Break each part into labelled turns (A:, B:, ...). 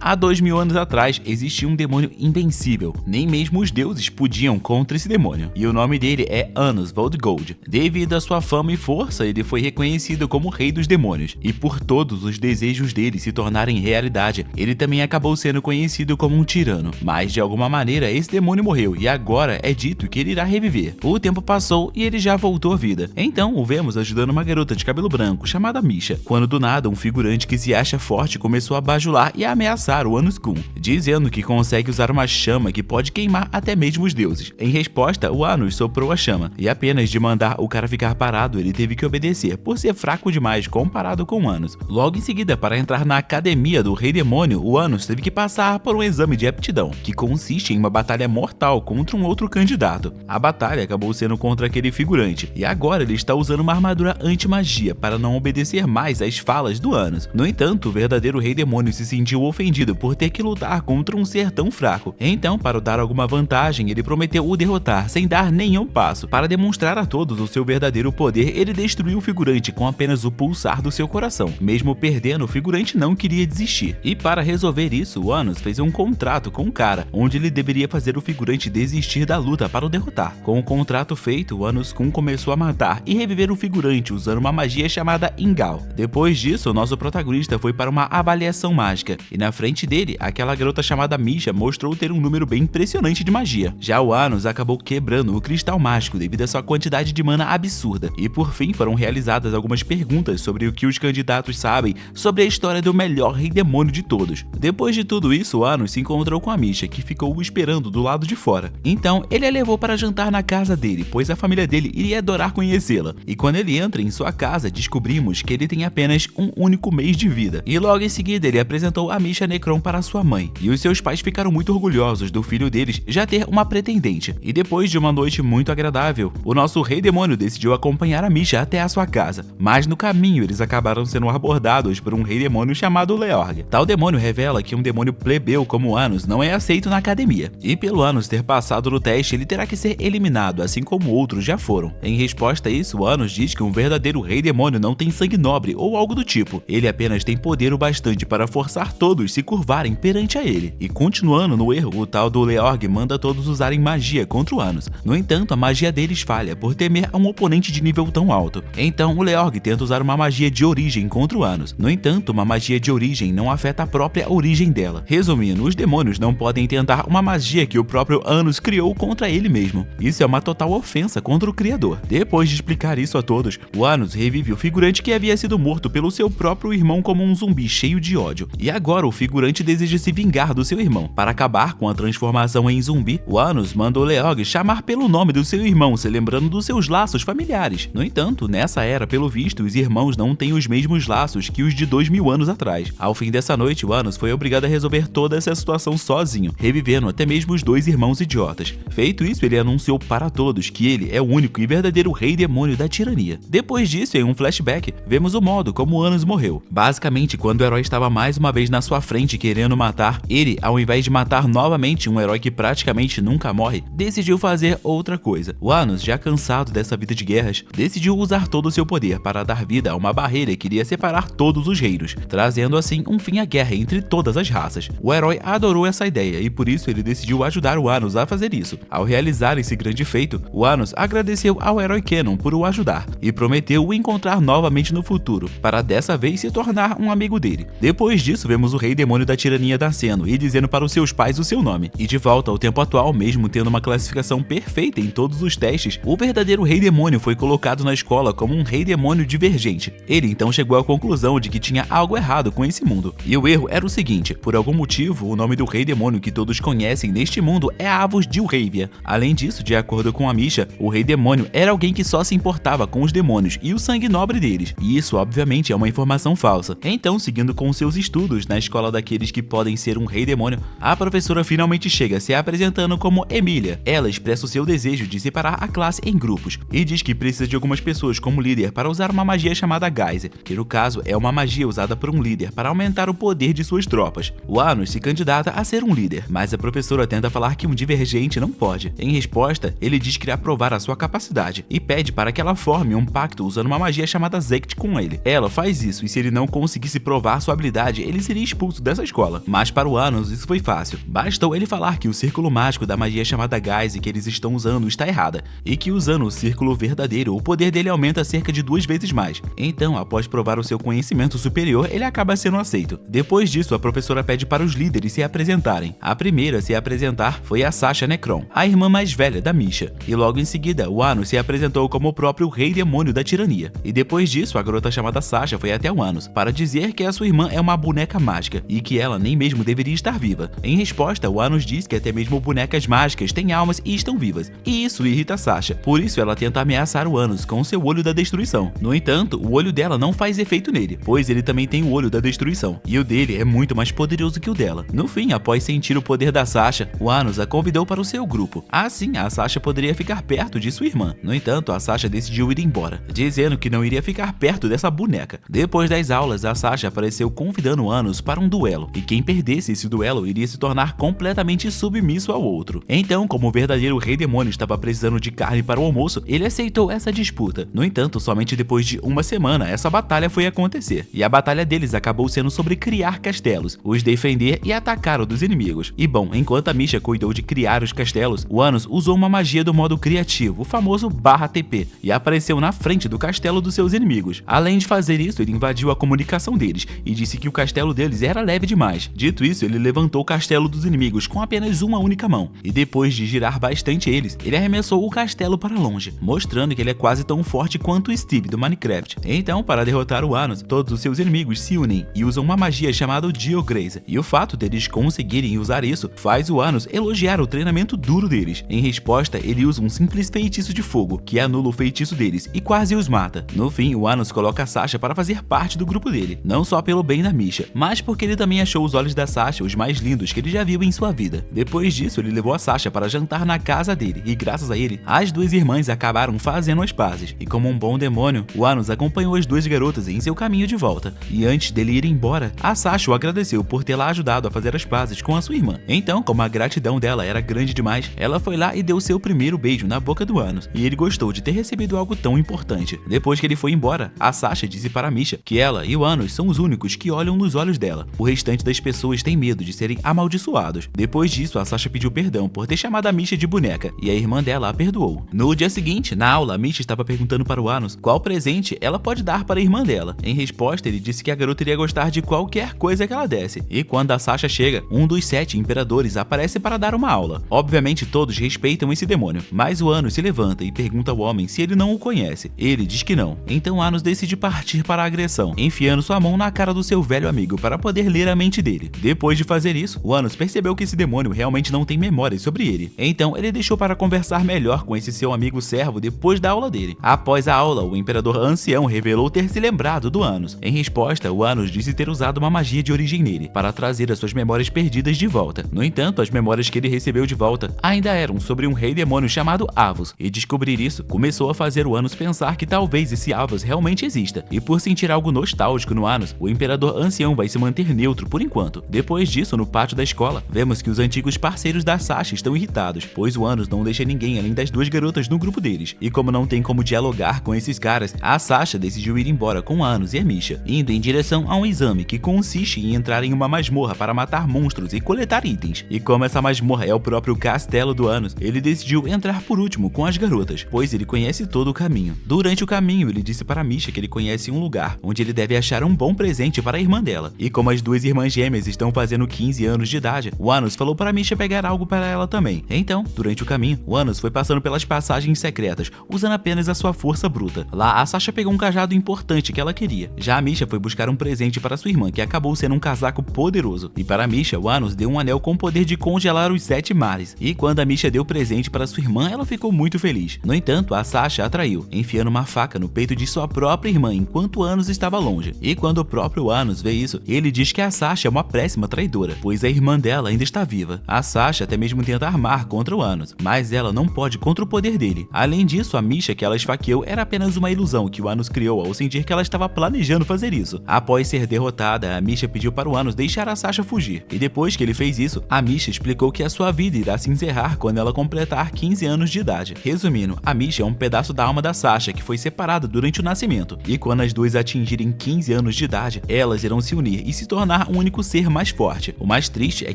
A: Há 2000 anos atrás existia um demônio invencível, nem mesmo os deuses podiam contra esse demônio, e o nome dele é Anus Voldgold. Devido à sua fama e força, ele foi reconhecido como o rei dos demônios, e por todos os desejos dele se tornarem realidade, ele também acabou sendo conhecido como um tirano. Mas de alguma maneira esse demônio morreu, e agora é dito que ele irá reviver. O tempo passou e ele já voltou à vida. Então o vemos ajudando uma garota de cabelo branco chamada Misha, quando do nada um figurante que se acha forte começou a bajular e a ameaçar o Anus Kun, dizendo que consegue usar uma chama que pode queimar até mesmo os deuses. Em resposta, o Anus soprou a chama, e apenas de mandar o cara ficar parado, ele teve que obedecer, por ser fraco demais comparado com o Anus. Logo em seguida, para entrar na academia do Rei Demônio, o Anus teve que passar por um exame de aptidão, que consiste em uma batalha mortal contra um outro candidato. A batalha acabou sendo contra aquele figurante, e agora ele está usando uma armadura anti-magia para não obedecer mais às falas do Anus. No entanto, o verdadeiro Rei Demônio se sentiu ofendido por ter que lutar contra um ser tão fraco. Então, para dar alguma vantagem, ele prometeu o derrotar sem dar nenhum passo. Para demonstrar a todos o seu verdadeiro poder, ele destruiu o figurante com apenas o pulsar do seu coração. Mesmo perdendo, o figurante não queria desistir. E para resolver isso, o Anus fez um contrato com o cara, onde ele deveria fazer o figurante desistir da luta para o derrotar. Com o contrato feito, o Anus Kun começou a matar e reviver o figurante usando uma magia chamada Ingal. Depois disso, o nosso protagonista foi para uma avaliação mágica, e na frente dele, aquela garota chamada Misha mostrou ter um número bem impressionante de magia. Já o Anus acabou quebrando o cristal mágico devido à sua quantidade de mana absurda. E por fim foram realizadas algumas perguntas sobre o que os candidatos sabem sobre a história do melhor rei demônio de todos. Depois de tudo isso, o Anus se encontrou com a Misha, que ficou o esperando do lado de fora. Então ele a levou para jantar na casa dele, pois a família dele iria adorar conhecê-la. E quando ele entra em sua casa, descobrimos que ele tem apenas um único mês de vida. E logo em seguida ele apresentou a Misha Necron para sua mãe, e os seus pais ficaram muito orgulhosos do filho deles já ter uma pretendente. E depois de uma noite muito agradável, o nosso rei demônio decidiu acompanhar a Misha até a sua casa. Mas no caminho eles acabaram sendo abordados por um rei demônio chamado Leorg. Tal demônio revela que um demônio plebeu como Anus não é aceito na academia, e pelo Anus ter passado no teste ele terá que ser eliminado, assim como outros já foram. Em resposta a isso, o Anus diz que um verdadeiro rei demônio não tem sangue nobre ou algo do tipo, ele apenas tem poder o bastante para forçar todos se curvarem perante a ele. E continuando no erro, o tal do Leorg manda todos usarem magia contra o Anus. No entanto, a magia deles falha por temer a um oponente de nível tão alto. Então o Leorg tenta usar uma magia de origem contra o Anus. No entanto, uma magia de origem não afeta a própria origem dela. Resumindo, os demônios não podem tentar uma magia que o próprio Anus criou contra ele mesmo. Isso é uma total ofensa contra o criador. Depois de explicar isso a todos, o Anus revive o figurante que havia sido morto pelo seu próprio irmão como um zumbi cheio de ódio. E agora o figurante deseja se vingar do seu irmão. Para acabar com a transformação em zumbi, o Anus manda o Leorg chamar pelo nome do seu irmão, se lembrando dos seus laços familiares. No entanto, nessa era, pelo visto, os irmãos não têm os mesmos laços que os de 2000 anos atrás. Ao fim dessa noite, o Anus foi obrigado a resolver toda essa situação sozinho, revivendo até mesmo os dois irmãos idiotas. Feito isso, ele anunciou para todos que ele é o único e verdadeiro rei demônio da tirania. Depois disso, em um flashback, vemos o modo como o Anus morreu. Basicamente, quando o herói estava mais uma vez na sua frente querendo matar, ele, ao invés de matar novamente um herói que praticamente nunca morre, decidiu fazer outra coisa. O Anus, já cansado dessa vida de guerras, decidiu usar todo o seu poder para dar vida a uma barreira que iria separar todos os reinos, trazendo assim um fim à guerra entre todas as raças. O herói adorou essa ideia e por isso ele decidiu ajudar o Anus a fazer isso. Ao realizar esse grande feito, o Anus agradeceu ao herói Kenon por o ajudar e prometeu o encontrar novamente no futuro, para dessa vez se tornar um amigo dele. Depois disso, vemos o rei demônio da tirania nascendo e dizendo para os seus pais o seu nome. E de volta ao tempo atual, mesmo tendo uma classificação perfeita em todos os testes, o verdadeiro rei demônio foi colocado na escola como um rei demônio divergente. Ele então chegou à conclusão de que tinha algo errado com esse mundo. E o erro era o seguinte: por algum motivo, o nome do rei demônio que todos conhecem neste mundo é Avos Dilravia. Além disso, de acordo com a Misha, o rei demônio era alguém que só se importava com os demônios e o sangue nobre deles. E isso, obviamente, é uma informação falsa. Então, seguindo com seus estudos na escola daqueles que podem ser um rei demônio, a professora finalmente chega se apresentando como Emília. Ela expressa o seu desejo de separar a classe em grupos e diz que precisa de algumas pessoas como líder para usar uma magia chamada Geyser, que no caso é uma magia usada por um líder para aumentar o poder de suas tropas. O Anus se candidata a ser um líder, mas a professora tenta falar que um divergente não pode. Em resposta, ele diz que irá provar a sua capacidade e pede para que ela forme um pacto usando uma magia chamada Zect com ele. Ela faz isso e se ele não conseguisse provar sua habilidade, ele seria expulso da dessa escola. Mas para o Anos isso foi fácil. Bastou ele falar que o círculo mágico da magia chamada Geise que eles estão usando está errada, e que usando o círculo verdadeiro, o poder dele aumenta cerca de 2 vezes mais. Então, após provar o seu conhecimento superior, ele acaba sendo aceito. Depois disso, a professora pede para os líderes se apresentarem. A primeira a se apresentar foi a Sasha Necron, a irmã mais velha da Misha, e logo em seguida, o Anos se apresentou como o próprio rei demônio da tirania. E depois disso, a garota chamada Sasha foi até o Anos para dizer que a sua irmã é uma boneca mágica e que ela nem mesmo deveria estar viva. Em resposta, o Anos diz que até mesmo bonecas mágicas têm almas e estão vivas, e isso irrita Sasha. Por isso, ela tenta ameaçar o Anos com seu olho da destruição. No entanto, o olho dela não faz efeito nele, pois ele também tem o olho da destruição, e o dele é muito mais poderoso que o dela. No fim, após sentir o poder da Sasha, o Anos a convidou para o seu grupo. Assim, a Sasha poderia ficar perto de sua irmã. No entanto, a Sasha decidiu ir embora, dizendo que não iria ficar perto dessa boneca. Depois das aulas, a Sasha apareceu convidando o Anos para um duelo, e quem perdesse esse duelo iria se tornar completamente submisso ao outro. Então, como o verdadeiro rei demônio estava precisando de carne para o almoço, ele aceitou essa disputa. No entanto, somente depois de uma semana, essa batalha foi acontecer. E a batalha deles acabou sendo sobre criar castelos, os defender e atacar o dos inimigos. E bom, enquanto a Misha cuidou de criar os castelos, o Anos usou uma magia do modo criativo, o famoso /TP, e apareceu na frente do castelo dos seus inimigos. Além de fazer isso, ele invadiu a comunicação deles e disse que o castelo deles era leve demais. Dito isso, ele levantou o castelo dos inimigos com apenas uma única mão, e depois de girar bastante eles, ele arremessou o castelo para longe, mostrando que ele é quase tão forte quanto o Steve do Minecraft. Então, para derrotar o Anos, todos os seus inimigos se unem e usam uma magia chamada Geograze, e o fato deles conseguirem usar isso faz o Anos elogiar o treinamento duro deles. Em resposta, ele usa um simples feitiço de fogo, que anula o feitiço deles e quase os mata. No fim, o Anos coloca a Sasha para fazer parte do grupo dele, não só pelo bem da Misha, mas porque ele também achou os olhos da Sasha os mais lindos que ele já viu em sua vida. Depois disso, ele levou a Sasha para jantar na casa dele, e graças a ele, as duas irmãs acabaram fazendo as pazes. E como um bom demônio, o Anos acompanhou as duas garotas em seu caminho de volta. E antes dele ir embora, a Sasha o agradeceu por tê-la ajudado a fazer as pazes com a sua irmã. Então, como a gratidão dela era grande demais, ela foi lá e deu seu primeiro beijo na boca do Anos, e ele gostou de ter recebido algo tão importante. Depois que ele foi embora, a Sasha disse para Misha que ela e o Anos são os únicos que olham nos olhos dela. O restante das pessoas tem medo de serem amaldiçoados. Depois disso, a Sasha pediu perdão por ter chamado a Misha de boneca, e a irmã dela a perdoou. No dia seguinte, na aula, a Misha estava perguntando para o Anos qual presente ela pode dar para a irmã dela. Em resposta, ele disse que a garota iria gostar de qualquer coisa que ela desse. E quando a Sasha chega, um dos 7 imperadores aparece para dar uma aula. Obviamente, todos respeitam esse demônio, mas o Anos se levanta e pergunta ao homem se ele não o conhece. Ele diz que não. Então Anos decide partir para a agressão, enfiando sua mão na cara do seu velho amigo para poder ler a mente dele. Depois de fazer isso, o Anos percebeu que esse demônio realmente não tem memórias sobre ele. Então ele deixou para conversar melhor com esse seu amigo servo depois da aula dele. Após a aula, o imperador ancião revelou ter se lembrado do Anos. Em resposta, o Anos disse ter usado uma magia de origem nele para trazer as suas memórias perdidas de volta. No entanto, as memórias que ele recebeu de volta ainda eram sobre um rei demônio chamado Avos, e descobrir isso começou a fazer o Anos pensar que talvez esse Avos realmente exista. E por sentir algo nostálgico no Anos, o imperador ancião vai se manter neutro por enquanto. Depois disso, no pátio da escola, vemos que os antigos parceiros da Sasha estão irritados, pois o Anos não deixa ninguém além das duas garotas no grupo deles. E como não tem como dialogar com esses caras, a Sasha decidiu ir embora com Anos e a Misha, indo em direção a um exame que consiste em entrar em uma masmorra para matar monstros e coletar itens. E como essa masmorra é o próprio castelo do Anos, ele decidiu entrar por último com as garotas, pois ele conhece todo o caminho. Durante o caminho, ele disse para Misha que ele conhece um lugar onde ele deve achar um bom presente para a irmã dela. E como as duas irmãs gêmeas estão fazendo 15 anos de idade, o Anos falou para Misha pegar algo para ela também. Então, durante o caminho, o Anos foi passando pelas passagens secretas, usando apenas a sua força bruta. Lá, a Sasha pegou um cajado importante que ela queria. Já a Misha foi buscar um presente para sua irmã, que acabou sendo um casaco poderoso. E para Misha, o Anos deu um anel com o poder de congelar os 7 mares. E quando a Misha deu o presente para sua irmã, ela ficou muito feliz. No entanto, a Sasha a traiu, enfiando uma faca no peito de sua própria irmã enquanto Anos estava longe. E quando o próprio Anos vê isso, ele diz que a Sasha é uma péssima traidora, pois a irmã dela ainda está viva. A Sasha até mesmo tenta armar contra o Anos, mas ela não pode contra o poder dele. Além disso, a Misha que ela esfaqueou era apenas uma ilusão que o Anos criou ao sentir que ela estava planejando fazer isso. Após ser derrotada, a Misha pediu para o Anos deixar a Sasha fugir. E depois que ele fez isso, a Misha explicou que a sua vida irá se encerrar quando ela completar 15 anos de idade. Resumindo, a Misha é um pedaço da alma da Sasha que foi separada durante o nascimento. E quando as duas atingirem 15 anos de idade, elas irão se unir e se tornar tornar um único ser mais forte. O mais triste é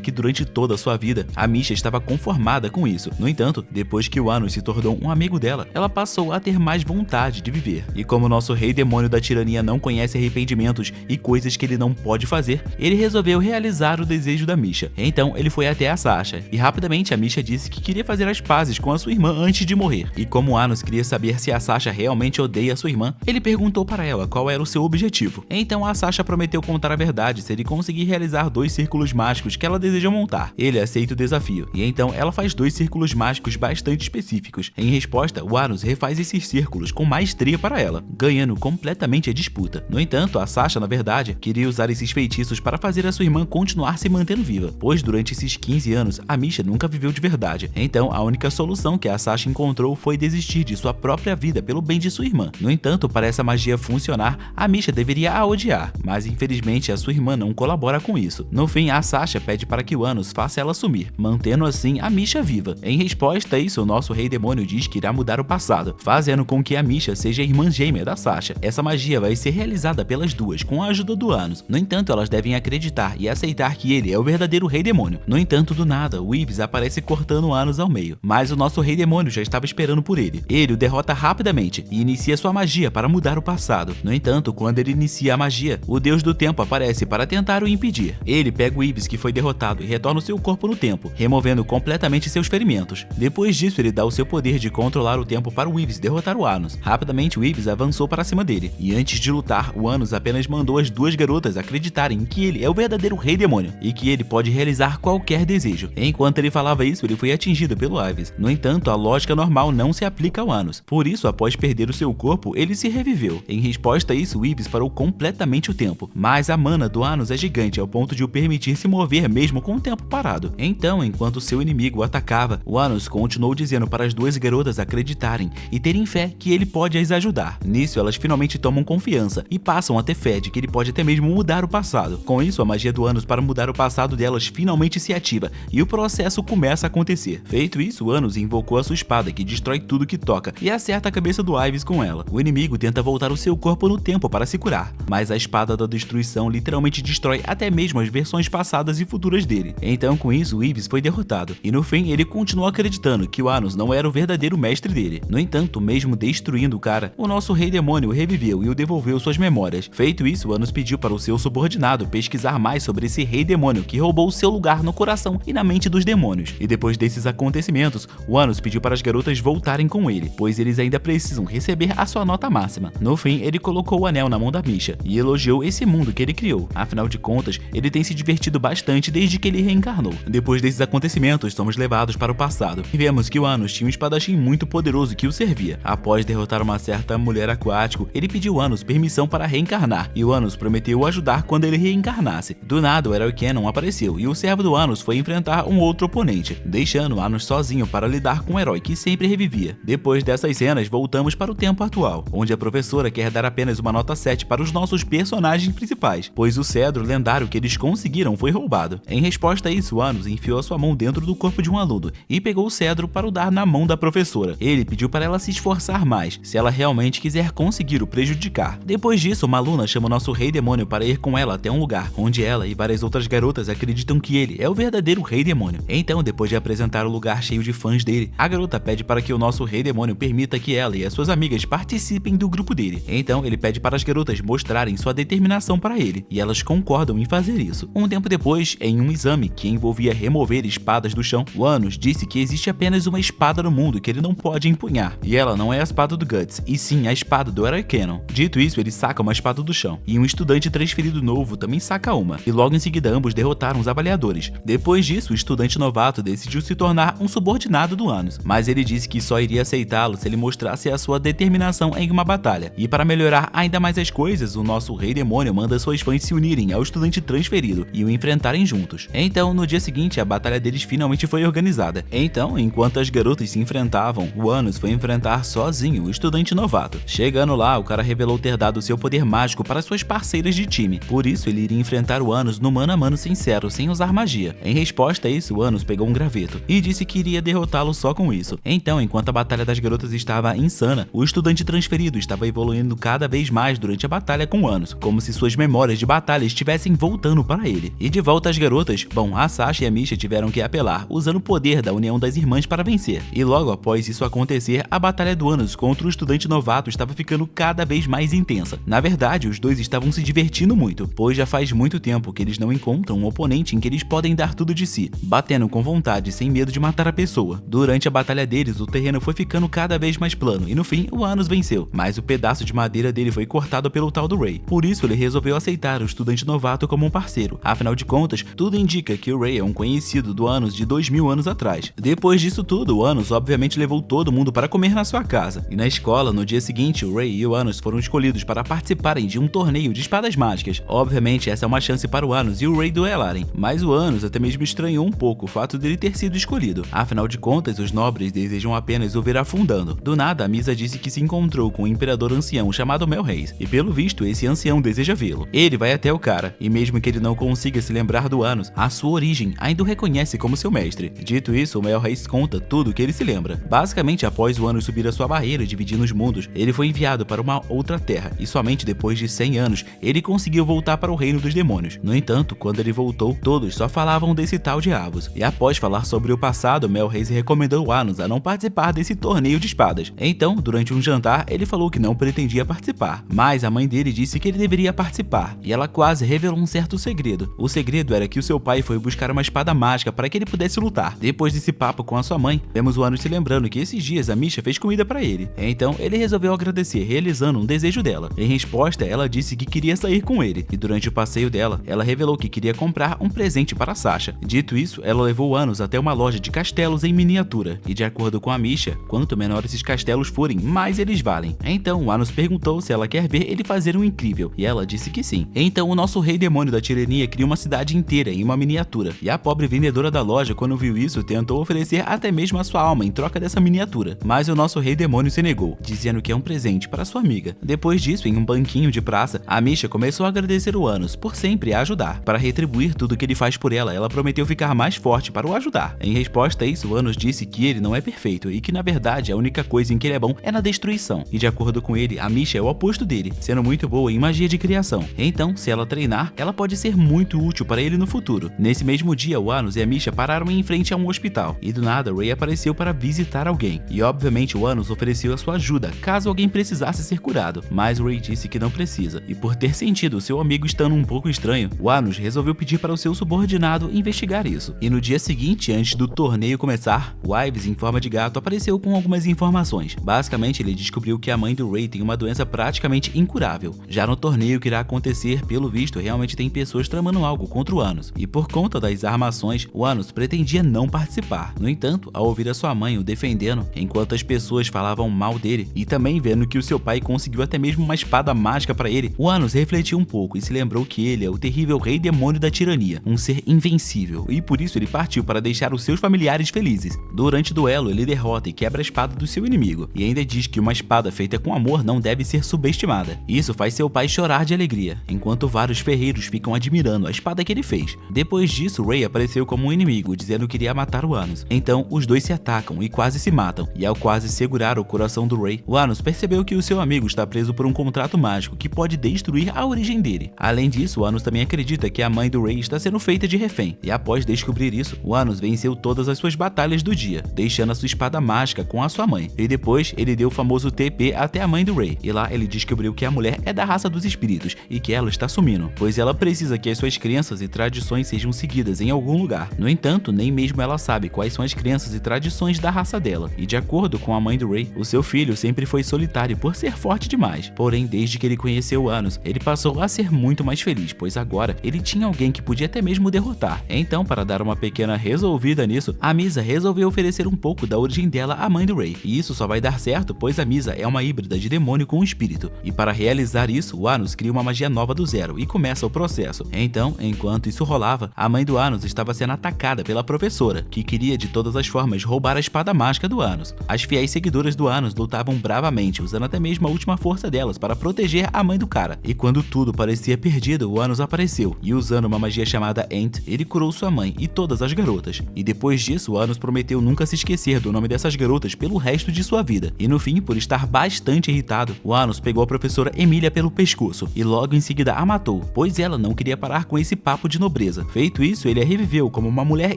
A: que durante toda a sua vida, a Misha estava conformada com isso. No entanto, depois que o Anos se tornou um amigo dela, ela passou a ter mais vontade de viver. E como nosso rei demônio da tirania não conhece arrependimentos e coisas que ele não pode fazer, ele resolveu realizar o desejo da Misha. Então ele foi até a Sasha, e rapidamente a Misha disse que queria fazer as pazes com a sua irmã antes de morrer. E como Anos queria saber se a Sasha realmente odeia a sua irmã, ele perguntou para ela qual era o seu objetivo. Então a Sasha prometeu contar a verdade se ele conseguir realizar 2 círculos mágicos que ela deseja montar. Ele aceita o desafio, e então ela faz 2 círculos mágicos bastante específicos. Em resposta, o Anos refaz esses círculos com maestria para ela, ganhando completamente a disputa. No entanto, a Sasha, na verdade, queria usar esses feitiços para fazer a sua irmã continuar se mantendo viva, pois durante esses 15 anos, a Misha nunca viveu de verdade. Então, a única solução que a Sasha encontrou foi desistir de sua própria vida pelo bem de sua irmã. No entanto, para essa magia funcionar, a Misha deveria a odiar, mas infelizmente a sua irmã não colabora com isso. No fim, a Sasha pede para que o Anos faça ela sumir, mantendo assim a Misha viva. Em resposta a isso, o nosso rei demônio diz que irá mudar o passado, fazendo com que a Misha seja a irmã gêmea da Sasha. Essa magia vai ser realizada pelas duas com a ajuda do Anos. No entanto, elas devem acreditar e aceitar que ele é o verdadeiro rei demônio. No entanto, do nada, o Yves aparece cortando o Anos ao meio, mas o nosso rei demônio já estava esperando por ele. Ele o derrota rapidamente e inicia sua magia para mudar o passado. No entanto, quando ele inicia a magia, o deus do tempo aparece para tentar o impedir. Ele pega o Yves que foi derrotado e retorna o seu corpo no tempo, removendo completamente seus ferimentos. Depois disso, ele dá o seu poder de controlar o tempo para o Yves derrotar o Anos. Rapidamente, o Yves avançou para cima dele, e antes de lutar, o Anos apenas mandou as 2 garotas acreditarem que ele é o verdadeiro rei demônio e que ele pode realizar qualquer desejo. Enquanto ele falava isso, ele foi atingido pelo Yves. No entanto, a lógica normal não se aplica ao Anos. Por isso, após perder o seu corpo, ele se reviveu. Em resposta a isso, o Yves parou completamente o tempo, mas a mana do Anos é gigante ao ponto de o permitir se mover mesmo com o tempo parado. Então, enquanto seu inimigo o atacava, o Anos continuou dizendo para as 2 garotas acreditarem e terem fé que ele pode as ajudar. Nisso, elas finalmente tomam confiança e passam a ter fé de que ele pode até mesmo mudar o passado. Com isso, a magia do Anos para mudar o passado delas finalmente se ativa e o processo começa a acontecer. Feito isso, o Anos invocou a sua espada, que destrói tudo que toca, e acerta a cabeça do Yves com ela. O inimigo tenta voltar o seu corpo no tempo para se curar, mas a espada da destruição literalmente destrói até mesmo as versões passadas e futuras dele. Então, com isso, o Yves foi derrotado, e no fim ele continuou acreditando que o Anos não era o verdadeiro mestre dele. No entanto, mesmo destruindo o cara, o nosso rei demônio o reviveu e o devolveu suas memórias. Feito isso, o Anos pediu para o seu subordinado pesquisar mais sobre esse rei demônio que roubou seu lugar no coração e na mente dos demônios. E depois desses acontecimentos, o Anos pediu para as garotas voltarem com ele, pois eles ainda precisam receber a sua nota máxima. No fim, ele colocou o anel na mão da Misha e elogiou esse mundo que ele criou. Afinal de contas, ele tem se divertido bastante desde que ele reencarnou. Depois desses acontecimentos, somos levados para o passado e vemos que o Anos tinha um espadachim muito poderoso que o servia. Após derrotar uma certa mulher aquático, ele pediu Anos permissão para reencarnar e o Anos prometeu o ajudar quando ele reencarnasse. Do nada, o herói Canon apareceu e o servo do Anos foi enfrentar um outro oponente, deixando Anos sozinho para lidar com o herói que sempre revivia. Depois dessas cenas, voltamos para o tempo atual, onde a professora quer dar apenas uma nota 7 para os nossos personagens principais, pois o cedro lendário que eles conseguiram foi roubado. Em resposta a isso, Anos enfiou a sua mão dentro do corpo de um aluno e pegou o cedro para o dar na mão da professora. Ele pediu para ela se esforçar mais, se ela realmente quiser conseguir o prejudicar. Depois disso, uma aluna chama o nosso rei demônio para ir com ela até um lugar, onde ela e várias outras garotas acreditam que ele é o verdadeiro rei demônio. Então, depois de apresentar o lugar cheio de fãs dele, a garota pede para que o nosso rei demônio permita que ela e as suas amigas participem do grupo dele. Então, ele pede para as garotas mostrarem sua determinação para ele, e elas concordam em fazer isso. Um tempo depois, em um exame que envolvia remover espadas do chão, o Anos disse que existe apenas uma espada no mundo que ele não pode empunhar, e ela não é a espada do Guts, e sim a espada do herói Canon. Dito isso, ele saca uma espada do chão, e um estudante transferido novo também saca uma, e logo em seguida ambos derrotaram os avaliadores. Depois disso, o estudante novato decidiu se tornar um subordinado do Anos, mas ele disse que só iria aceitá-lo se ele mostrasse a sua determinação em uma batalha. E para melhorar ainda mais as coisas, o nosso rei demônio manda suas fãs se unirem ao estudante transferido e o enfrentarem juntos. Então, no dia seguinte, a batalha deles finalmente foi organizada. Então, enquanto as garotas se enfrentavam, o Anos foi enfrentar sozinho o estudante novato. Chegando lá, o cara revelou ter dado seu poder mágico para suas parceiras de time. Por isso, ele iria enfrentar o Anos no mano a mano sincero, sem usar magia. Em resposta a isso, o Anos pegou um graveto e disse que iria derrotá-lo só com isso. Então, enquanto a batalha das garotas estava insana, o estudante transferido estava evoluindo cada vez mais durante a batalha com o Anos, como se suas memórias de batalha estivessem estivessem voltando para ele. E de volta às garotas, bom, a Sasha e a Misha tiveram que apelar, usando o poder da união das irmãs para vencer. E logo após isso acontecer, a batalha do Anos contra o estudante novato estava ficando cada vez mais intensa. Na verdade, os dois estavam se divertindo muito, pois já faz muito tempo que eles não encontram um oponente em que eles podem dar tudo de si, batendo com vontade sem medo de matar a pessoa. Durante a batalha deles, o terreno foi ficando cada vez mais plano e no fim, o Anos venceu, mas o pedaço de madeira dele foi cortado pelo tal do Ray. Por isso, ele resolveu aceitar o estudante novato como um parceiro. Afinal de contas, tudo indica que o Ray é um conhecido do Anos de 2000 anos atrás. Depois disso tudo, o Anos obviamente levou todo mundo para comer na sua casa. E na escola, no dia seguinte, o Ray e o Anos foram escolhidos para participarem de um torneio de espadas mágicas. Obviamente, essa é uma chance para o Anos e o Ray duelarem, mas o Anos até mesmo estranhou um pouco o fato dele ter sido escolhido. Afinal de contas, os nobres desejam apenas o ver afundando. Do nada, a Misa disse que se encontrou com um imperador ancião chamado Melreis, e pelo visto, esse ancião deseja vê-lo. Ele vai até o cara, e mesmo que ele não consiga se lembrar do Anos, a sua origem ainda o reconhece como seu mestre. Dito isso, o Melreis conta tudo o que ele se lembra. Basicamente, após o Anos subir a sua barreira e dividir nos mundos, ele foi enviado para uma outra terra, e somente depois de 100 anos, ele conseguiu voltar para o reino dos demônios. No entanto, quando ele voltou, todos só falavam desse tal de Avos, e após falar sobre o passado, Melreis recomendou Anos a não participar desse torneio de espadas. Então, durante um jantar, ele falou que não pretendia participar, mas a mãe dele disse que ele deveria participar, e ela quase revelou um certo segredo. O segredo era que o seu pai foi buscar uma espada mágica para que ele pudesse lutar. Depois desse papo com a sua mãe, vemos o Anos se lembrando que esses dias a Misha fez comida para ele. Então, ele resolveu agradecer, realizando um desejo dela. Em resposta, ela disse que queria sair com ele, e durante o passeio dela, ela revelou que queria comprar um presente para Sasha. Dito isso, ela levou o Anos até uma loja de castelos em miniatura, e de acordo com a Misha, quanto menor esses castelos forem, mais eles valem. Então, o Anos perguntou se ela quer ver ele fazer um incrível, e ela disse que sim. Então, o nosso rei demônio da tirania cria uma cidade inteira em uma miniatura, e a pobre vendedora da loja, quando viu isso, tentou oferecer até mesmo a sua alma em troca dessa miniatura, mas o nosso rei demônio se negou, dizendo que é um presente para sua amiga. Depois disso, em um banquinho de praça, a Misha começou a agradecer o Anos por sempre a ajudar. Para retribuir tudo que ele faz por ela, ela prometeu ficar mais forte para o ajudar. Em resposta a isso, o Anos disse que ele não é perfeito e que na verdade a única coisa em que ele é bom é na destruição. E de acordo com ele, a Misha é o oposto dele, sendo muito boa em magia de criação. Então, se ela treinar, ela pode ser muito útil para ele no futuro. Nesse mesmo dia, o Anos e a Misha pararam em frente a um hospital, e do nada Ray apareceu para visitar alguém. E obviamente o Anos ofereceu a sua ajuda caso alguém precisasse ser curado, mas Ray disse que não precisa. E por ter sentido seu amigo estando um pouco estranho, o Anos resolveu pedir para o seu subordinado investigar isso. E no dia seguinte, antes do torneio começar, o Ives, em forma de gato, apareceu com algumas informações. Basicamente, ele descobriu que a mãe do Ray tem uma doença praticamente incurável. Já no torneio que irá acontecer, pelo visto, realmente tem pessoas tramando algo contra o Anos. E por conta das armações, o Anos pretendia não participar. No entanto, ao ouvir a sua mãe o defendendo, enquanto as pessoas falavam mal dele, e também vendo que o seu pai conseguiu até mesmo uma espada mágica para ele, o Anos refletiu um pouco e se lembrou que ele é o terrível rei demônio da tirania, um ser invencível, e por isso ele partiu para deixar os seus familiares felizes. Durante o duelo, ele derrota e quebra a espada do seu inimigo, e ainda diz que uma espada feita com amor não deve ser subestimada. Isso faz seu pai chorar de alegria, enquanto vários ferreiros ficam admirando a espada que ele fez. Depois disso, Ray apareceu como um inimigo, dizendo que iria matar o Anos. Então, os dois se atacam e quase se matam, e ao quase segurar o coração do Ray, o Anos percebeu que o seu amigo está preso por um contrato mágico que pode destruir a origem dele. Além disso, o Anos também acredita que a mãe do Ray está sendo feita de refém, e após descobrir isso, o Anos venceu todas as suas batalhas do dia, deixando a sua espada mágica com a sua mãe. E depois, ele deu o famoso TP até a mãe do Ray, e lá ele descobriu que a mulher é da raça dos espíritos e que ela está sumindo, pois ela precisa que as suas crenças e tradições sejam seguidas em algum lugar. No entanto, nem mesmo ela sabe quais são as crenças e tradições da raça dela, e de acordo com a mãe do Ray, o seu filho sempre foi solitário por ser forte demais. Porém, desde que ele conheceu o Anos, ele passou a ser muito mais feliz, pois agora ele tinha alguém que podia até mesmo derrotar. Então, para dar uma pequena resolvida nisso, a Misa resolveu oferecer um pouco da origem dela à mãe do Ray, e isso só vai dar certo, pois a Misa é uma híbrida de demônio com espírito. E para realizar isso, o Anos cria uma magia nova do zero e começa o processo. Então, enquanto isso rolava, a mãe do Anos estava sendo atacada pela professora, que queria de todas as formas roubar a espada mágica do Anos. As fiéis seguidoras do Anos lutavam bravamente, usando até mesmo a última força delas para proteger a mãe do cara. E quando tudo parecia perdido, o Anos apareceu, e usando uma magia chamada Ent, ele curou sua mãe e todas as garotas. E depois disso, o Anos prometeu nunca se esquecer do nome dessas garotas pelo resto de sua vida. E no fim, por estar bastante irritado, o Anos pegou a professora Emília pelo pescoço e logo em seguida a matou, pois pois ela não queria parar com esse papo de nobreza. Feito isso, ele a reviveu como uma mulher